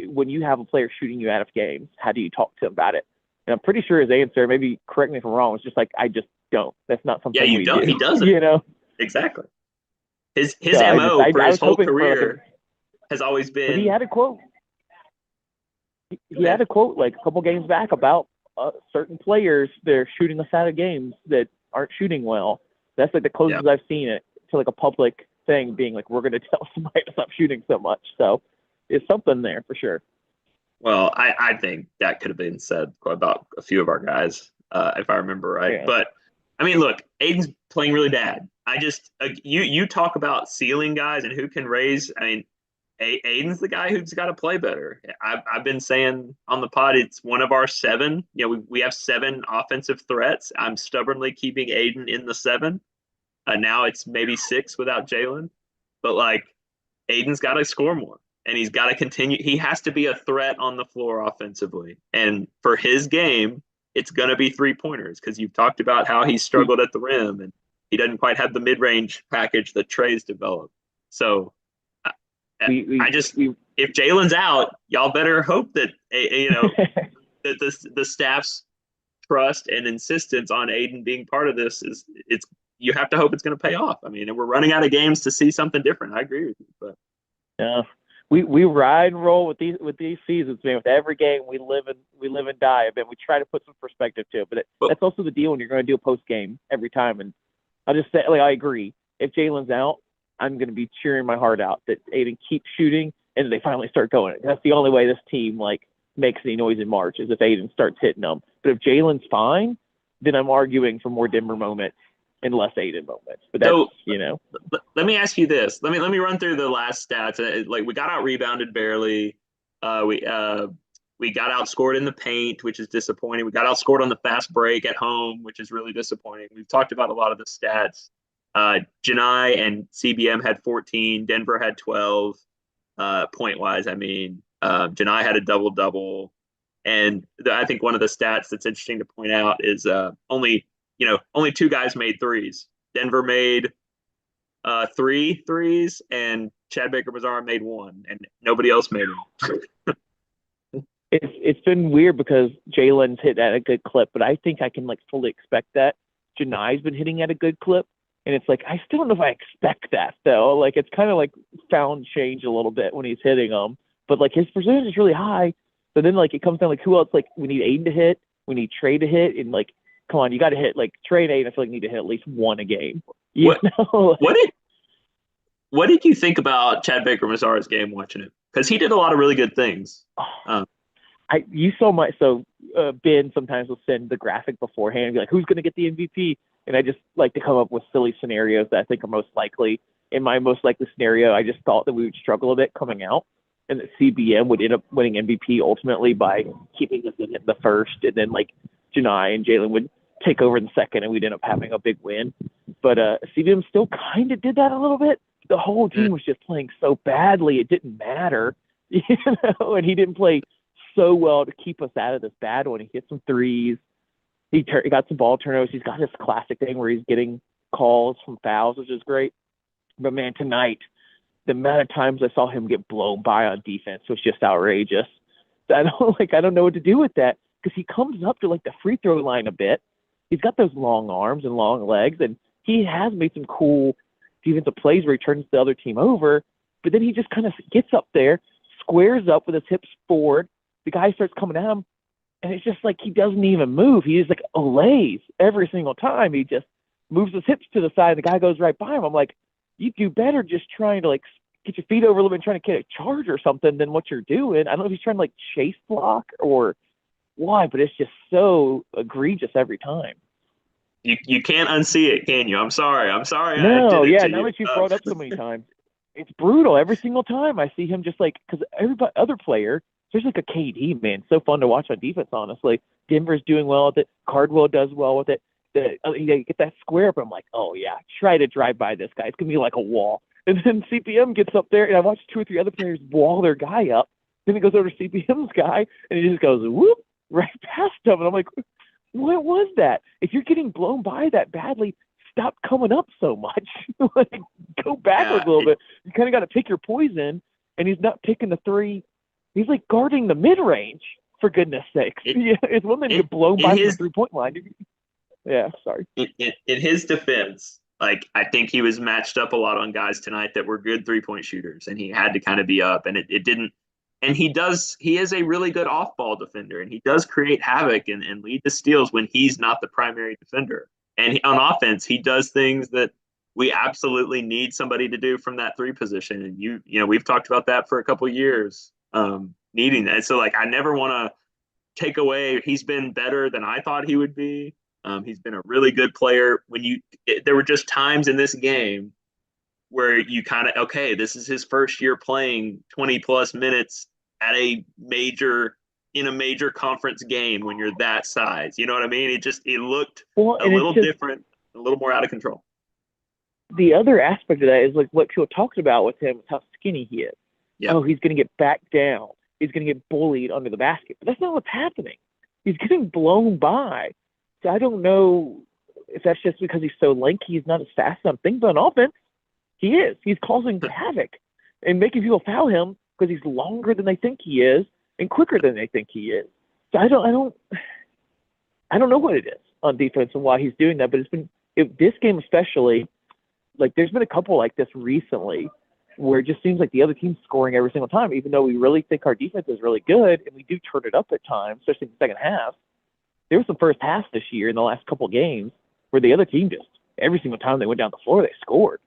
when you have a player shooting you out of games, how do you talk to him about it? And I'm pretty sure his answer, maybe correct me if I'm wrong, was just like, I just don't. That's not something we do. He doesn't. You know? Exactly. His MO for his whole career has always been. But he had a quote. He had a quote like a couple games back about certain players they're shooting us out of games that aren't shooting well. That's like the closest I've seen it to like a public thing being like, we're going to tell somebody to stop shooting so much. So it's something there for sure. Well, I think that could have been said about a few of our guys, if I remember right. Yeah. But I mean, look, Aiden's playing really bad. You talk about ceiling guys and who can raise. I mean, Aiden's the guy who's got to play better. I've been saying on the pod, it's one of our 7. You know, we have 7 offensive threats. I'm stubbornly keeping Aiden in the 7. Now it's maybe 6 without Jalen. But, like, Aiden's got to score more. And he's got to continue. He has to be a threat on the floor offensively. And for his game, it's going to be 3-pointers because you've talked about how he struggled at the rim and he doesn't quite have the mid-range package that Trey's developed. So if Jalen's out, y'all better hope that, that the staff's trust and insistence on Aiden being part of this you have to hope it's going to pay off. I mean, we're running out of games to see something different. I agree with you, but yeah. We ride and roll with these seasons, man. With every game, we live and die. I mean, we try to put some perspective to it, but that's also the deal when you're going to do a post game every time. And I'll just say, like, I agree. If Jalen's out, I'm going to be cheering my heart out that Aiden keeps shooting and they finally start going. That's the only way this team like makes any noise in March is if Aiden starts hitting them. But if Jalen's fine, then I'm arguing for more Denver moments and less Aiden moments. But that's, Let me ask you this. Let me run through the last stats. Like, we got out rebounded barely. We got outscored in the paint, which is disappointing. We got outscored on the fast break at home, which is really disappointing. We've talked about a lot of the stats. Janai and CBM had 14. Denver had 12 point-wise. I mean, Janai had a double-double. And I think one of the stats that's interesting to point out is only 2 guys made threes. Denver made 3 threes, and Chad Baker-Mazara made 1, and nobody else made them. It's been weird because Jalen's hit at a good clip, but I think I can like fully expect that. Janai's been hitting at a good clip, and it's like I still don't know if I expect that though. Like it's kind of like found change a little bit when he's hitting them, but like his percentage is really high. So then like it comes down like who else? Like we need Aiden to hit, we need Trey to hit, and like come on, you got to hit like Trey and Aiden. I feel like need to hit at least 1 a game. What did you think about Chad Baker-Mazara's game watching it? Because he did a lot of really good things. Ben sometimes will send the graphic beforehand and be like, who's going to get the MVP? And I just like to come up with silly scenarios that I think are most likely. In my most likely scenario, I just thought that we would struggle a bit coming out and that CBM would end up winning MVP ultimately by keeping us in the first. And then like Janai and Jalen would take over in the second and we'd end up having a big win. But CBM still kind of did that a little bit. The whole team was just playing so badly. It didn't matter, and he didn't play so well to keep us out of this bad one. He hit some threes. He got some ball turnovers. He's got this classic thing where he's getting calls from fouls, which is great. But man, tonight, the amount of times I saw him get blown by on defense was just outrageous. I don't know what to do with that because he comes up to like the free throw line a bit. He's got those long arms and long legs, and he has made some cool defensive plays where he turns the other team over, but then he just kind of gets up there, squares up with his hips forward. The guy starts coming at him, and it's just like he doesn't even move. He just like olays every single time. He just moves his hips to the side, and the guy goes right by him. I'm like, you do better just trying to like get your feet over a little bit and trying to get a charge or something than what you're doing. I don't know if he's trying to like chase block or why, but it's just so egregious every time. You can't unsee it, can you? I'm sorry. No, now that you've brought up so many times, it's brutal. Every single time I see him just like, because everybody, other player, there's like a KD, man. So fun to watch on defense, honestly. Denver's doing well with it. Cardwell does well with it. You get that square up, I'm like, oh, yeah, try to drive by this guy. It's going to be like a wall. And then CPM gets up there, and I watch 2 or 3 other players wall their guy up. Then it goes over to CPM's guy, and he just goes, whoop, right past him. And I'm like, what was that? If you're getting blown by that badly, stop coming up so much. Like, go backwards a little bit. You kind of got to pick your poison, and he's not picking the three. He's like guarding the mid-range, for goodness sakes. It's one thing to get blown by the three-point line. Yeah, sorry. In his defense, like, I think he was matched up a lot on guys tonight that were good three-point shooters, and he had to kind of be up, and it didn't. And he is a really good off-ball defender, and he does create havoc and lead to steals when he's not the primary defender. And on offense, he does things that we absolutely need somebody to do from that three position. And you know, we've talked about that for a couple of years, needing that. So, like, I never want to take away. He's been better than I thought he would be. He's been a really good player. There were just times in this game where you kind of, okay, this is his first year playing 20 plus minutes in a major conference game when you're that size. You know what I mean? It looked a little different, a little more out of control. The other aspect of that is like what people talked about with him, how skinny he is. Yep. Oh, he's going to get back down. He's going to get bullied under the basket. But that's not what's happening. He's getting blown by. So I don't know if that's just because he's so lanky, he's not as fast as I'm thinking. But on offense, he is. He's causing havoc and making people foul him because he's longer than they think he is and quicker than they think he is. So I don't know what it is on defense and why he's doing that. But this game especially, like, there's been a couple like this recently where it just seems like the other team's scoring every single time, even though we really think our defense is really good and we do turn it up at times, especially in the second half. There was some first half this year in the last couple of games where the other team just, every single time they went down the floor, they scored.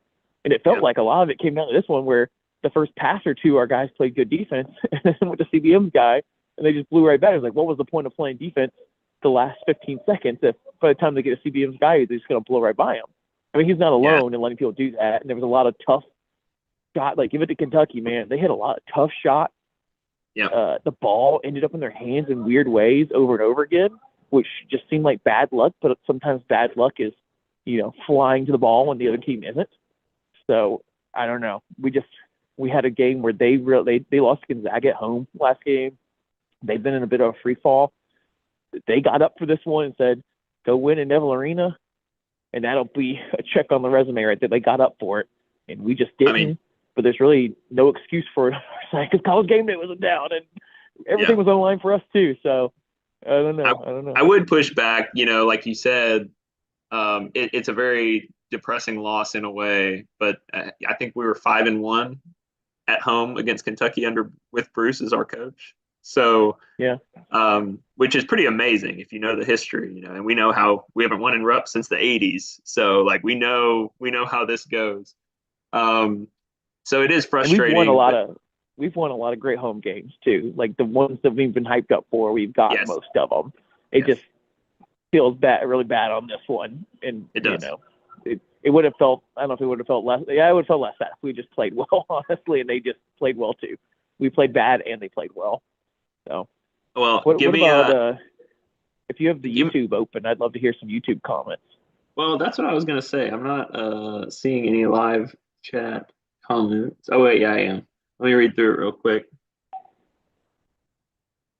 And it felt like a lot of it came down to this one where the first pass or two, our guys played good defense, and then went to CBM's guy, and they just blew right back. It was like, what was the point of playing defense the last 15 seconds if by the time they get a CBM's guy, they're just going to blow right by him? I mean, he's not alone in letting people do that, and there was a lot of tough shot. Like, give it to Kentucky, man. They had a lot of tough shots. Yeah. The ball ended up in their hands in weird ways over and over again, which just seemed like bad luck, but sometimes bad luck is, flying to the ball when the other team isn't. So I don't know. We had a game where they lost to Gonzaga at home last game. They've been in a bit of a free fall. They got up for this one and said, go win in Neville Arena, and that'll be a check on the resume right there. They got up for it, and we just didn't. But there's really no excuse for it because College Game Day wasn't down, and everything was on the line for us too. So I don't know. I would push back, like you said, it's a very depressing loss in a way, but I think we were 5-1 at home against Kentucky with Bruce as our coach. So, which is pretty amazing if you know the history, and we know how we haven't won in Rupp since the 80s. So, like, we know how this goes. So it is frustrating. And we've won a lot of great home games too. Like the ones that we've been hyped up for, we've got most of them. It just feels really bad on this one. And it does. It would have felt, I don't know if it would have felt less. Yeah, it would have felt less sad if we just played well, honestly, and they just played well too. We played bad and they played well. So, what about if you have the YouTube open, I'd love to hear some YouTube comments. Well, that's what I was going to say. I'm not seeing any live chat comments. Oh, wait, yeah, I am. Let me read through it real quick.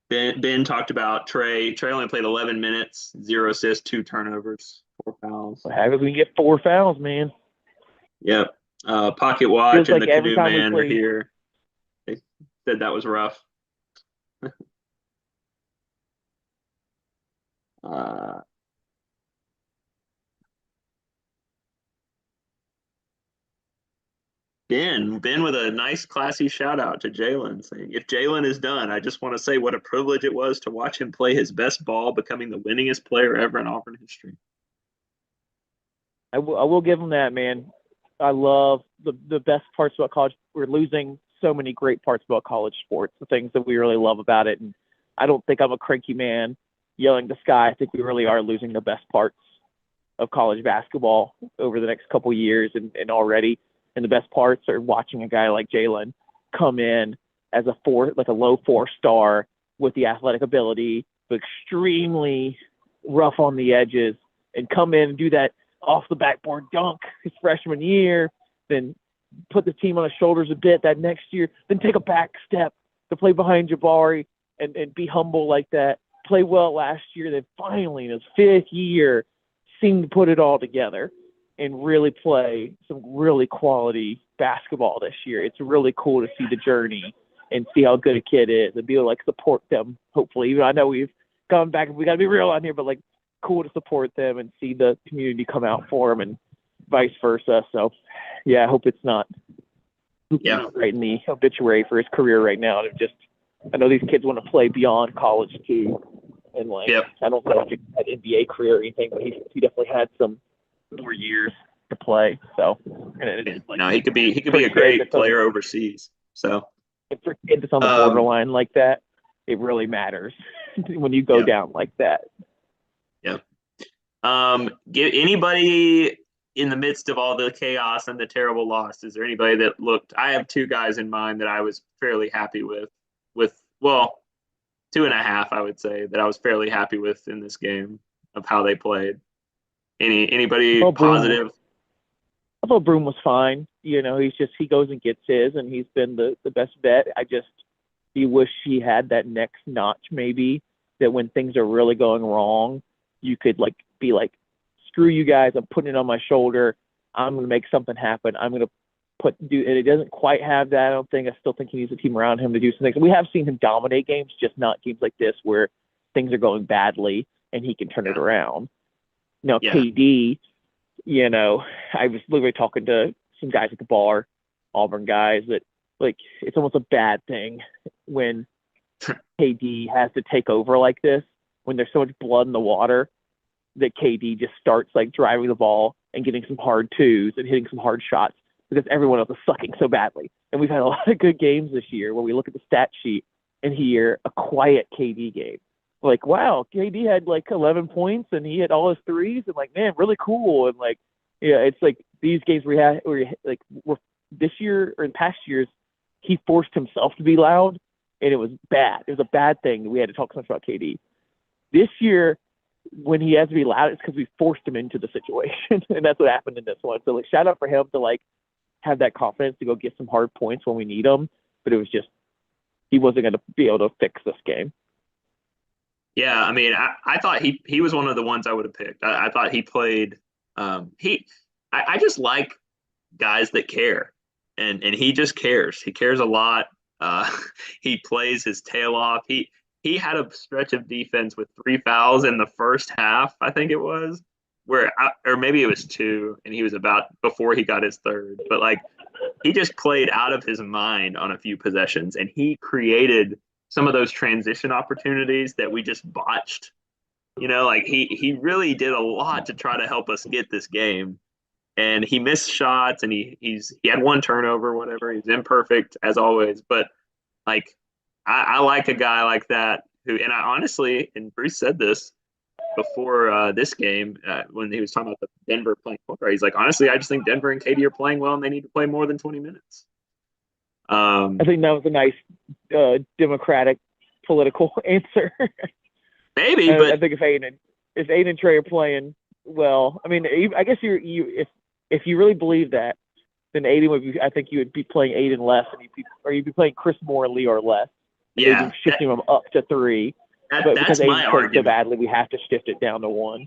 Ben talked about Trey. Trey only played 11 minutes, 0 assists, 2 turnovers, 4 fouls. What happens when you get 4 fouls, man? Yep. Pocket Watch and the Canoe Man are here. They said that was rough. Ben with a nice, classy shout out to Jalen, saying, if Jalen is done, I just want to say what a privilege it was to watch him play his best ball, becoming the winningest player ever in Auburn history. I will give him that, man. I love the best parts about college. We're losing so many great parts about college sports, the things that we really love about it. And I don't think I'm a cranky man yelling the sky. I think we really are losing the best parts of college basketball over the next couple of years and already. And the best parts are watching a guy like Jalen come in as a low 4-star with the athletic ability, but extremely rough on the edges, and come in and do that off the backboard dunk his freshman year, then put the team on his shoulders a bit that next year, then take a back step to play behind Jabari and be humble like that. Play well last year, then finally in his 5th year seemed to put it all together. and really play some really quality basketball this year. It's really cool to see the journey and see how good a kid is and be able to like support them. Hopefully, even I know we've gone back, we got to be real on here, but like cool to support them and see the community come out for them and vice versa. So yeah, I hope it's not right in the obituary for his career right now. I know these kids want to play beyond college too. And like, I don't know if he had an NBA career or anything, but he definitely had some more years to play. So, no, he could be a great player overseas. So, for kids that's on the borderline like that, it really matters when you go down like that. Yeah. Get anybody in the midst of all the chaos and the terrible loss. Is there anybody that looked? I have two guys in mind that I was fairly happy with. Well, 2.5, I would say, that I was fairly happy with in this game of how they played. Anybody positive? I thought Broom was fine. You know, he goes and gets his, and he's been the best bet. You wish he had that next notch, maybe, that when things are really going wrong, you could like be like, screw you guys, I'm putting it on my shoulder. I'm going to make something happen. I'm going to and it doesn't quite have that. I don't think. I still think he needs a team around him to do some things. We have seen him dominate games, just not games like this where things are going badly and he can turn it around. Now, KD, you know, I was literally talking to some guys at the bar, Auburn guys, that like it's almost a bad thing when KD has to take over like this, when there's so much blood in the water, that KD just starts like driving the ball and getting some hard twos and hitting some hard shots, because everyone else is sucking so badly. And we've had a lot of good games this year where we look at the stat sheet and hear a quiet KD game. Like, wow, KD had like 11 points and he hit all his threes, and like, man, really cool. And like, yeah, it's like these games where this year or in past years, he forced himself to be loud, and it was bad. It was a bad thing. We had to talk so much about KD. This year, when he has to be loud, it's because we forced him into the situation. And that's what happened in this one. So like, shout out for him to like have that confidence to go get some hard points when we need them. But it was just, he wasn't going to be able to fix this game. Yeah, I mean, I thought he was one of the ones I would have picked. I thought he played. I just like guys that care, and he just cares. He cares a lot. He plays his tail off. He had a stretch of defense with 3 fouls in the first half, I think it was, or maybe it was 2, and he was about before he got his third. But like, he just played out of his mind on a few possessions, and he created some of those transition opportunities that we just botched. You know, like he really did a lot to try to help us get this game. And he missed shots, and he had 1 turnover, whatever. He's imperfect as always, but like, I like a guy like that who, and I honestly, and Bruce said this before this game when he was talking about the Denver playing point guard. He's like, honestly, I just think Denver and KD are playing well, and they need to play more than 20 minutes. I think that was a nice Democratic political answer. Maybe, but I think if Aiden and Trey are playing well, I mean, I guess if you really believe that, then Aiden would be. I think you would be playing Aiden less, and you'd be playing Chris Moore and Lior less. Yeah, shifting them up to 3. But because Aiden's playing so badly, we have to shift it down to 1.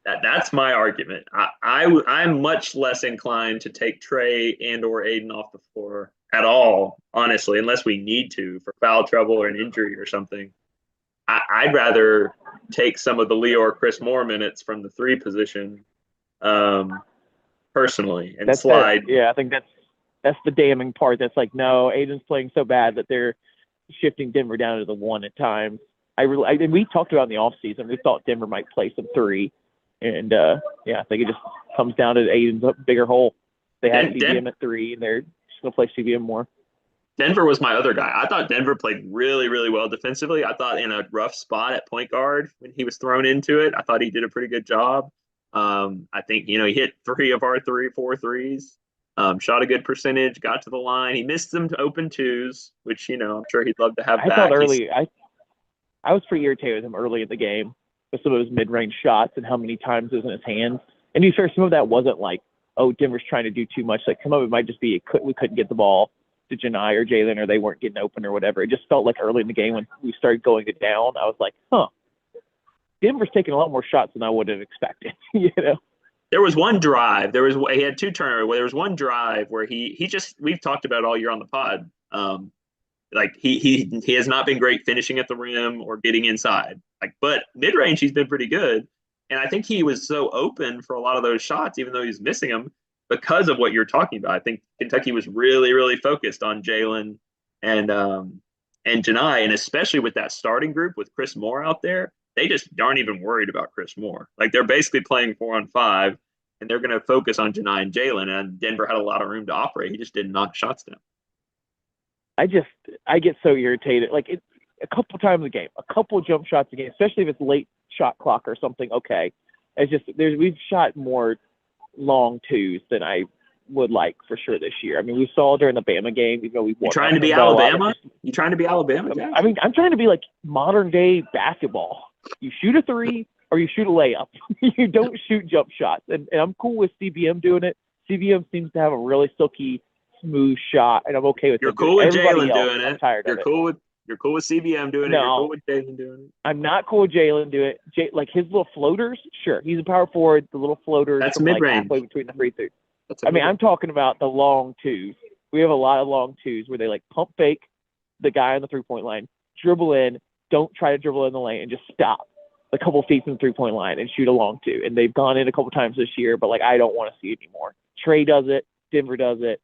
That's my argument. I'm much less inclined to take Trey and or Aiden off the floor at all, honestly, unless we need to for foul trouble or an injury or something. I'd rather take some of the Lior Chris Moore minutes from the 3 position, personally, and slide. I think that's the damning part. That's like, no, Aiden's playing so bad that they're shifting Denver down to the 1 at times. And we talked about in the offseason, we thought Denver might play some 3. And, I think it just comes down to Aiden's bigger hole. They had CBM at 3, and they're just going to play CBM more. Denver was my other guy. I thought Denver played really, really well defensively. I thought in a rough spot at point guard when he was thrown into it, I thought he did a pretty good job. I think, he hit 3 of our 4 threes, shot a good percentage, got to the line. He missed some open 2s, which, I'm sure he'd love to have back. I thought early, I was pretty irritated with him early in the game with some of his mid-range shots and how many times it was in his hands. And to be fair, some of that wasn't like, oh, Denver's trying to do too much. Like, some of it might just be we couldn't get the ball to Janai or Jalen, or they weren't getting open or whatever. It just felt like early in the game when we started going it down, I was like, Denver's taking a lot more shots than I would have expected, There was one drive. He had two turnovers. There was one drive where he just we've talked about all year on the pod. Like he has not been great finishing at the rim or getting inside. Like, but mid range he's been pretty good. And I think he was so open for a lot of those shots, even though he's missing them, because of what you're talking about. I think Kentucky was really, really focused on Jalen and Janai, and especially with that starting group with Chris Moore out there, they just aren't even worried about Chris Moore. Like they're basically playing 4-on-5, and they're going to focus on Janai and Jalen. And Denver had a lot of room to operate. He just didn't knock shots down. I get so irritated. Like a couple times a game, a couple jump shots a game, especially if it's late shot clock or something. Okay, it's just we've shot more long twos than I would like for sure this year. I mean, we saw during the Bama game. You know, you trying to be Alabama? You trying to be Alabama? Jack? I mean, I'm trying to be like modern day basketball. You shoot a three or you shoot a layup. You don't shoot jump shots. And I'm cool with CBM doing it. CBM seems to have a really silky, smooth shot, and I'm okay with it. You're cool with Jalen doing it. You're cool with CBM doing it. You're cool with Jalen doing it. I'm not cool with Jalen doing it. Like his little floaters, sure. He's a power forward. The little floaters. That's mid range. Halfway between the free throws. I mean, I'm talking about the long twos. We have a lot of long twos where they like pump fake the guy on the 3-point line, dribble in, don't try to dribble in the lane, and just stop a couple feet from the 3-point line and shoot a long two. And they've gone in a couple times this year, but like I don't want to see it anymore. Trey does it. Denver does it.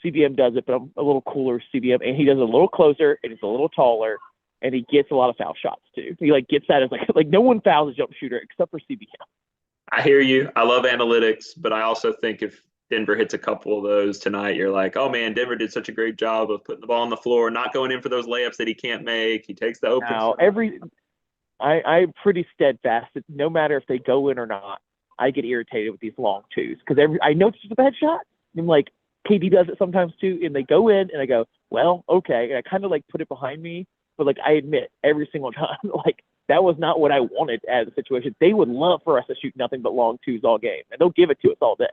CBM does it, but I'm a little cooler with CBM, and he does it a little closer, and he's a little taller, and he gets a lot of foul shots too. He like gets that as like no one fouls a jump shooter except for CBM. I hear you. I love analytics, but I also think if Denver hits a couple of those tonight, you're like, oh man, Denver did such a great job of putting the ball on the floor, not going in for those layups that he can't make. He takes the open. Now, I'm pretty steadfast that no matter if they go in or not, I get irritated with these long twos because I know it's just a bad shot. I'm like, KD does it sometimes too, and they go in, and I go, well, okay, and I kind of like put it behind me, but like I admit every single time, like that was not what I wanted as a situation. They would love for us to shoot nothing but long twos all game, and they'll give it to us all day.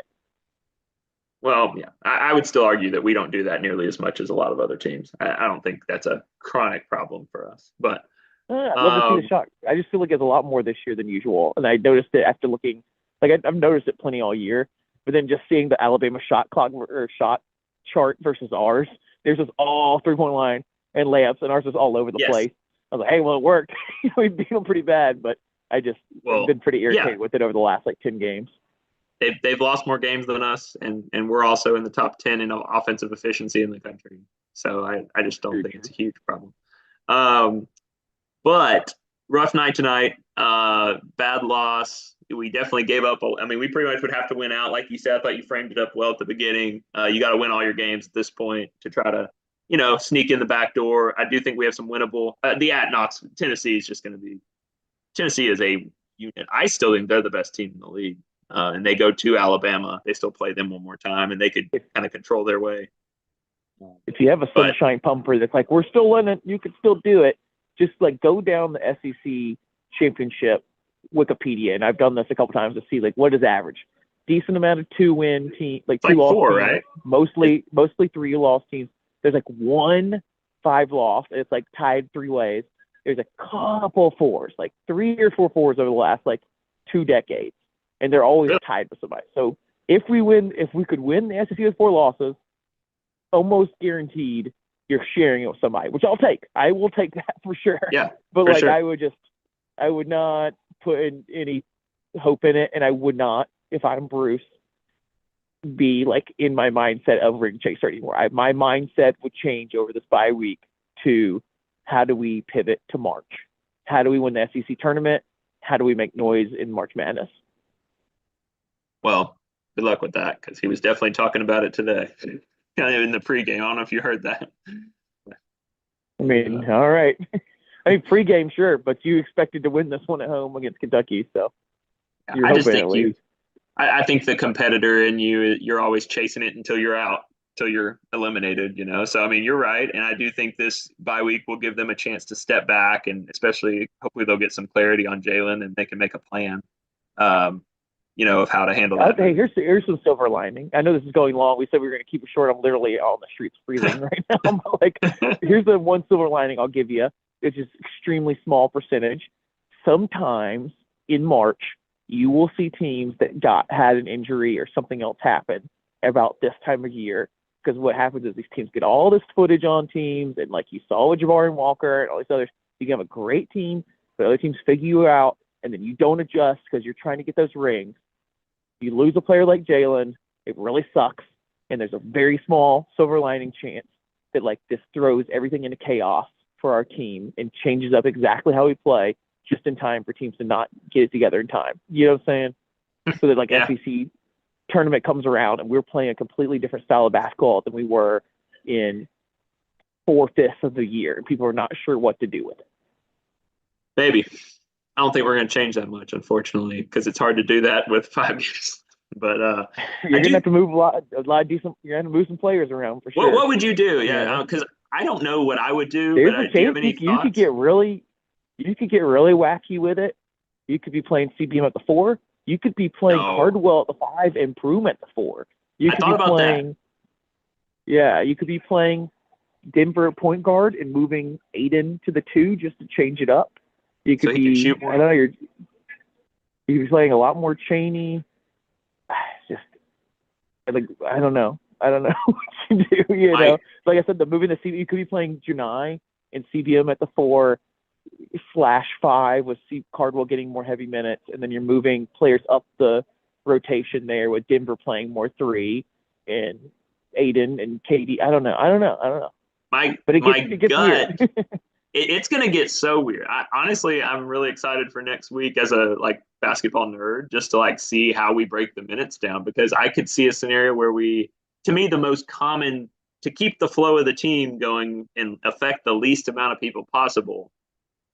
Well, yeah, I would still argue that we don't do that nearly as much as a lot of other teams. I don't think that's a chronic problem for us, but I'd love to see the shot. I just feel like it's a lot more this year than usual, and I noticed it after looking. Like I've noticed it plenty all year, but then just seeing the Alabama shot clock or shot chart versus ours, there's just all 3-point line and layups, and ours is all over the place. I was like, hey, well, it worked. We beat them pretty bad, but I just been pretty irritated with it over the last like 10 games. They've lost more games than us, and we're also in the top 10 in offensive efficiency in the country. So I just don't think it's a huge problem. But rough night tonight, bad loss. We definitely gave up. I mean, we pretty much would have to win out. Like you said, I thought you framed it up well at the beginning. You got to win all your games at this point to try to, sneak in the back door. I do think we have some winnable. Tennessee is just going to be – Tennessee is a unit. I still think they're the best team in the league. And they go to Alabama. They still play them one more time, and they could kind of control their way. If you have a sunshine pumper that's like, we're still in it, you could still do it. Just like go down the SEC championship Wikipedia, and I've done this a couple times to see like what is average. Decent amount of 2-win team, like 2 loss teams, right? Mostly 3 loss teams. There's like 1 5-loss. It's like tied 3 ways. There's a couple 4s, like 3 or 4 4s over the last like 2 decades. And they're always tied with somebody. So if we could win the SEC with 4 losses, almost guaranteed you're sharing it with somebody, which I'll take. I will take that for sure. Yeah. But like sure. I would not put any hope in it, and I would not, if I'm Bruce, be like in my mindset of ring chaser anymore. My mindset would change over this bye week to how do we pivot to March? How do we win the SEC tournament? How do we make noise in March Madness? Well, good luck with that, because he was definitely talking about it today in the pregame. I don't know if you heard that. I mean, all right. I mean, pregame, sure, but you expected to win this one at home against Kentucky, so you're I think the competitor in you're always chasing it until you're out, until you're eliminated, So, I mean, you're right, and I do think this bye week will give them a chance to step back, and especially hopefully they'll get some clarity on Jalen and they can make a plan. Of how to handle that. Hey, here's some silver lining. I know this is going long. We said we were going to keep it short. I'm literally on the streets freezing right now. But like, here's the one silver lining I'll give you. It's just extremely small percentage. Sometimes in March, you will see teams that had an injury or something else happen about this time of year. Because what happens is these teams get all this footage on teams, and like you saw with Jabari and Walker and all these others, you can have a great team, but other teams figure you out, and then you don't adjust because you're trying to get those rings. You lose a player like Jalen, it really sucks, and there's a very small silver lining chance that like this throws everything into chaos for our team and changes up exactly how we play just in time for teams to not get it together in time. You know what I'm saying? So that like SEC tournament comes around and we're playing a completely different style of basketball than we were in 4/5 of the year, and people are not sure what to do with it. Maybe. I don't think we're going to change that much, unfortunately, because it's hard to do that with 5 years. But you're going to have to move a lot decent. You're going to move some players around for sure. What would you do? Yeah, because I don't know what I would do. There's but a chance you could get really wacky with it. You could be playing CBM at the 4. You could be playing Cardwell at the 5 and Broom at the 4. You could be playing. Yeah, you could be playing Denver at point guard and moving Aiden to the 2 just to change it up. You could be. Shoot more. I don't know. You could be playing a lot more Chaney. Just like I don't know what you do. You know, like I said, moving the CBM. You could be playing Janai and CBM at the 4/5 with Cardwell getting more heavy minutes, and then you're moving players up the rotation there with Denver playing more 3 and Aiden and Katie. I don't know. But it gets weird. It's going to get so weird. Honestly, I'm really excited for next week as a basketball nerd, just to see how we break the minutes down, because I could see a scenario where to me, the most common to keep the flow of the team going and affect the least amount of people possible,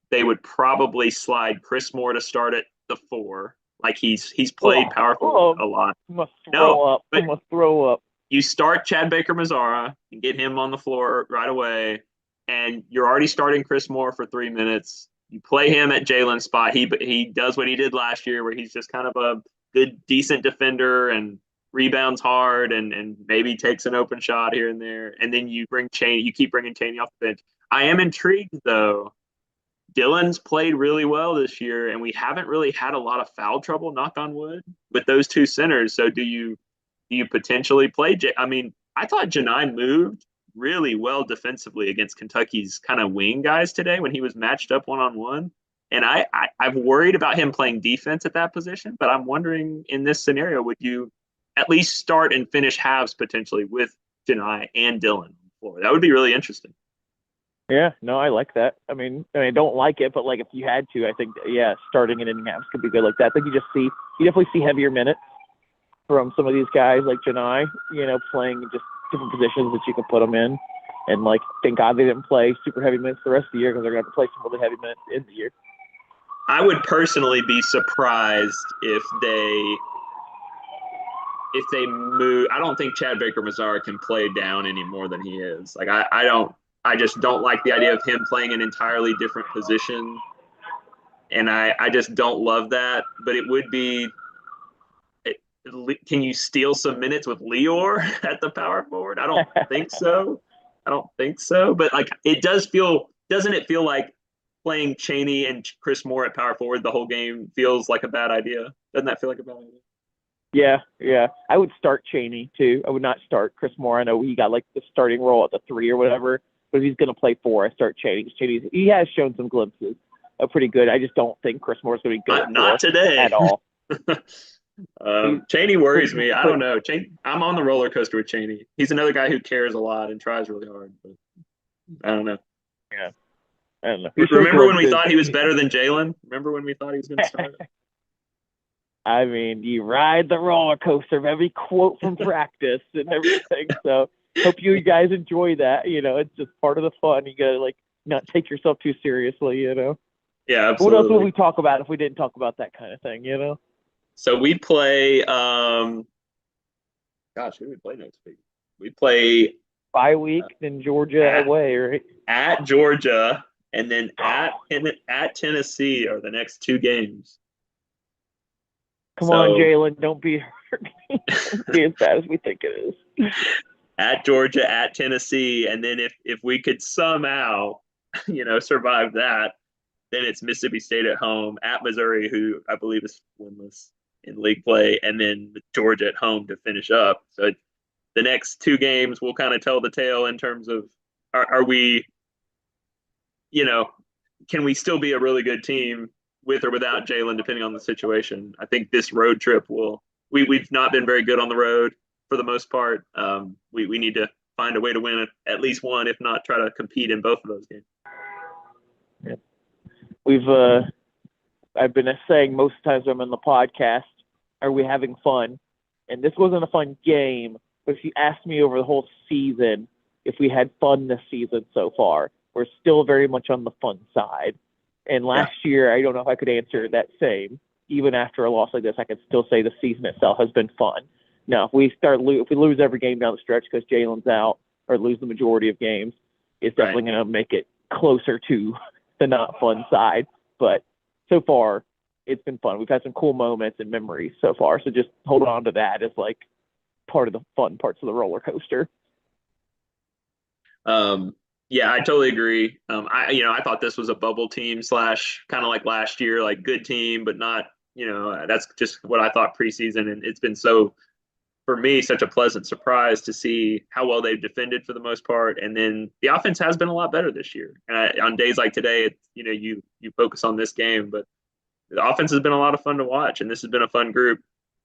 they would probably slide Chris Moore to start at the 4. Like he's played power forward a lot. Must throw up. You start Chad Baker-Mazara and get him on the floor right away, and you're already starting Chris Moore for 3 minutes. You play him at Jalen's spot. He does what he did last year, where he's just kind of a good, decent defender and rebounds hard and maybe takes an open shot here and there. And then you keep bringing Chaney off the bench. I am intrigued, though. Dylan's played really well this year, and we haven't really had a lot of foul trouble, knock on wood, with those 2 centers. So do you potentially play I thought Janai moved really well defensively against Kentucky's kind of wing guys today when he was matched up one-on-one. And I've worried about him playing defense at that position, but I'm wondering in this scenario, would you at least start and finish halves potentially with Janai and Dylan on the floor? That would be really interesting. Yeah, no, I like that. I don't like it, but if you had to, I think, starting and ending halves could be good like that. I think you definitely see heavier minutes from some of these guys like Janai, playing just different positions that you can put them in. And thank God they didn't play super heavy minutes the rest of the year, because they're going to have to play some really heavy minutes in the year. I would personally be surprised if they move. I don't think Chad Baker-Mazara can play down any more than he is. I just don't like the idea of him playing an entirely different position. And I just don't love that. But it would be, can you steal some minutes with Lior at the power forward? I don't think so. But doesn't it feel like playing Chaney and Chris Moore at power forward the whole game feels like a bad idea? Doesn't that feel like a bad idea? Yeah. I would start Chaney too. I would not start Chris Moore. I know he got the starting role at the 3 or whatever, but if he's going to play 4, I start Chaney. He has shown some glimpses of pretty good. I just don't think Chris Moore's going to be good. Not today at all. Chaney worries me. I don't know. I'm on the roller coaster with Chaney. He's another guy who cares a lot and tries really hard, but I don't know. Yeah. I don't know. Remember when we thought he was better than Jalen? Remember when we thought he was going to start? You ride the roller coaster of every quote from practice and everything. So hope you guys enjoy that. It's just part of the fun. You got to not take yourself too seriously, Yeah, absolutely. What else would we talk about if we didn't talk about that kind of thing, So we play who do we play next week? We play bye week, then Georgia away, right? At Georgia, and then at Tennessee are the next 2 games. Come on, Jalen, don't be as bad as we think it is. At Georgia, at Tennessee, and then if we could somehow, survive that, Then it's Mississippi State at home, at Missouri, who I believe is winless in league play, and then Georgia at home to finish up. So the next two games will kind of tell the tale in terms of are we, can we still be a really good team with or without Jalen, depending on the situation. I think this road trip we've not been very good on the road for the most part. We need to find a way to win at least one, if not try to compete in both of those games. Yeah. I've been saying most times I'm in the podcast, are we having fun? And this wasn't a fun game, but if you asked me over the whole season if we had fun this season so far, we're still very much on the fun side. And last year, I don't know if I could answer that same. Even after a loss like this, I could still say the season itself has been fun. Now, if we lose every game down the stretch because Jalen's out, or lose the majority of games, it's definitely going to make it closer to the not fun side. But so far, it's been fun. We've had some cool moments and memories so far. So just hold on to that as like part of the fun parts of the roller coaster. Yeah, I totally agree. I thought this was a bubble team / kind of like last year, like good team, but not, that's just what I thought preseason. And it's been for me, such a pleasant surprise to see how well they've defended for the most part. And then the offense has been a lot better this year. On days like today, you focus on this game, but the offense has been a lot of fun to watch, and this has been a fun group.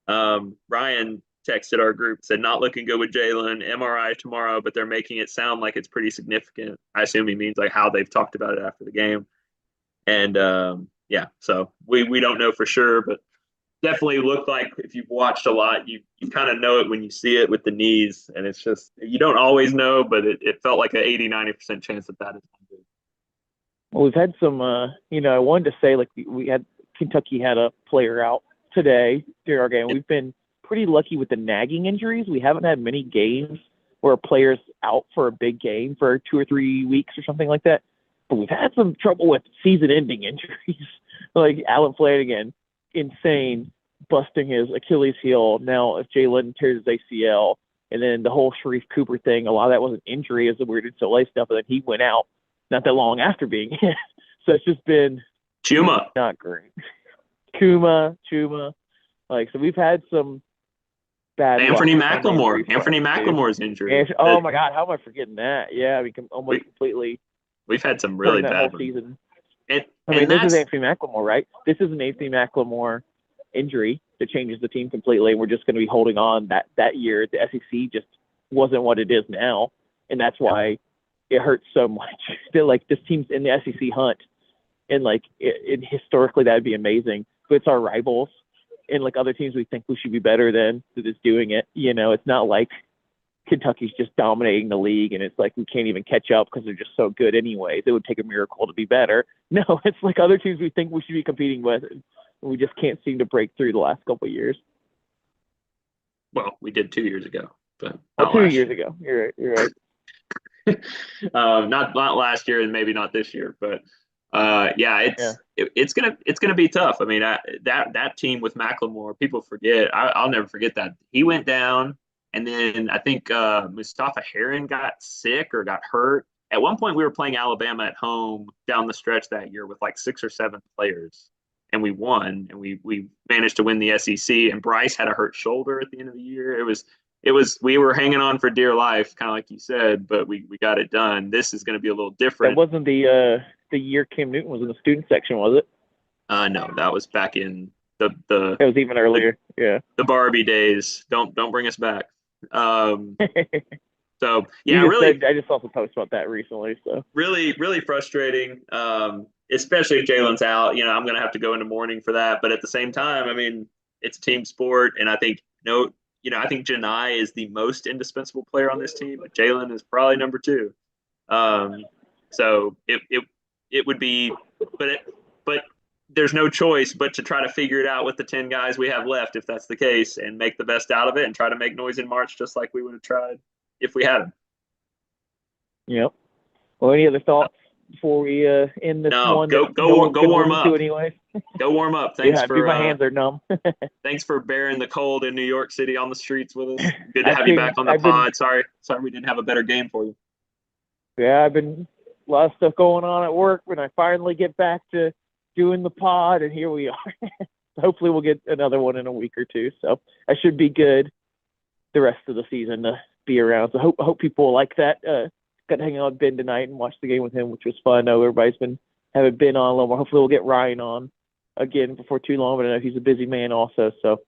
Ryan texted our group, said not looking good with Jalen, MRI tomorrow, but they're making it sound like it's pretty significant. I assume he means like how they've talked about it after the game. And so we don't know for sure, but definitely looked like, if you've watched a lot, you kind of know it when you see it with the knees, and it's just, you don't always know, but it felt like an 80-90% chance that is good. Well, we've had some, I wanted to say, like, Kentucky had a player out today during our game. We've been pretty lucky with the nagging injuries. We haven't had many games where a player's out for a big game for 2 or 3 weeks or something like that. But we've had some trouble with season-ending injuries, like Allen Flanagan, insane, busting his Achilles heel. Now, if Jalen tears his ACL, and then the whole Sharif Cooper thing, a lot of that wasn't injury, it was the weird NCAA stuff, and then he went out not that long after being hit. So it's just been Chuma. Not great. Chuma. So we've had some bad Anthony McLemore's injury. Oh my God, how am I forgetting that? Yeah, completely. We've had some really bad whole season. This is Anthony McLemore, right? This is an Anthony McLemore injury that changes the team completely, and we're just going to be holding on. That year, the SEC just wasn't what it is now, and that's why it hurts so much. That like this team's in the SEC hunt, and like historically that'd be amazing. But it's our rivals, and like other teams we think we should be better than that is doing it. It's not like Kentucky's just dominating the league, and it's like we can't even catch up because they're just so good anyways. It would take a miracle to be better. No, it's like other teams we think we should be competing with, and we just can't seem to break through the last couple of years. Well, we did 2 years ago, but 2 years ago. You're right. Not last year, and maybe not this year, but it's gonna be tough. I mean, that team with McLemore, people forget. I'll never forget that he went down, and then I think Mustafa Heron got sick or got hurt. At one point, we were playing Alabama at home down the stretch that year with like 6 or 7 players, and we won, and we managed to win the SEC. And Bryce had a hurt shoulder at the end of the year. We were hanging on for dear life, kind of like you said, but we got it done. This is going to be a little different. That wasn't the year Cam Newton was in the student section, was it? No, that was back in the. It was even earlier. The Barbie days. Don't bring us back. So I just saw some posts about that recently. So really, really frustrating. Especially if Jalen's out. I'm going to have to go into mourning for that. But at the same time, I mean, it's a team sport, and I think I think Janai is the most indispensable player on this team, but Jalen is probably number 2. So it would be, but there's no choice but to try to figure it out with the 10 guys we have left, if that's the case, and make the best out of it and try to make noise in March, just like we would have tried if we had them. Yep. Well, any other thoughts before we end this one? Go warm up. Anyways. Go warm up. Thanks for my hands are numb. Thanks for bearing the cold in New York City on the streets with us. Good to have you back on the pod. Sorry we didn't have a better game for you. Yeah, I've been a lot of stuff going on at work when I finally get back to doing the pod, and here we are. Hopefully we'll get another one in a week or two. So I should be good the rest of the season to be around. So I hope people like that. Got to hang out with Ben tonight and watch the game with him, which was fun. I know everybody's been having Ben on a little more. Hopefully we'll get Ryan on again before too long, but I know he's a busy man also. So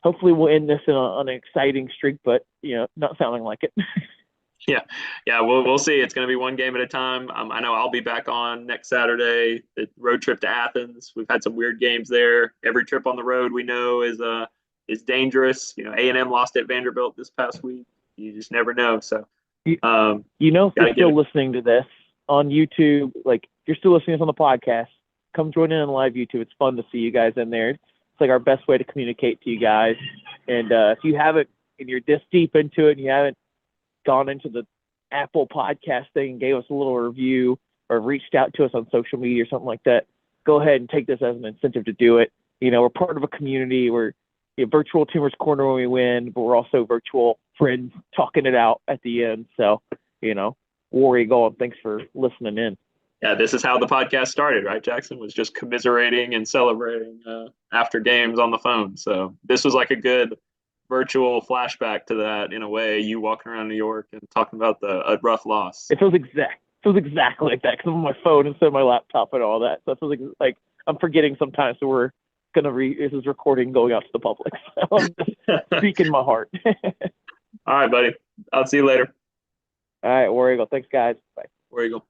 hopefully we'll end this on an exciting streak, but not sounding like it. Yeah. We'll see. It's going to be one game at a time. I know I'll be back on next Saturday. The road trip to Athens. We've had some weird games there. Every trip on the road we know is dangerous. A&M lost at Vanderbilt this past week. You just never know. So, if you're still listening to this on YouTube, like if you're still listening to this on the podcast, come join in on live YouTube. It's fun to see you guys in there. It's like our best way to communicate to you guys. And if you haven't, and you're this deep into it, and you haven't gone into the Apple podcast thing and gave us a little review or reached out to us on social media or something like that, go ahead and take this as an incentive to do it. We're part of a community. We're virtual Tumors Corner when we win, but we're also virtual friends talking it out at the end. So, War Eagle, and thanks for listening in. Yeah, this is how the podcast started, right, Jackson? Was just commiserating and celebrating after games on the phone. So this was like a good virtual flashback to that in a way, you walking around New York and talking about a rough loss. It feels exactly like that because I'm on my phone instead of my laptop and all that. So it feels like I'm forgetting sometimes. So we're going to this is recording going out to the public. So I'm just speaking my heart. All right, buddy. I'll see you later. All right, War Eagle. Thanks, guys. Bye. War Eagle.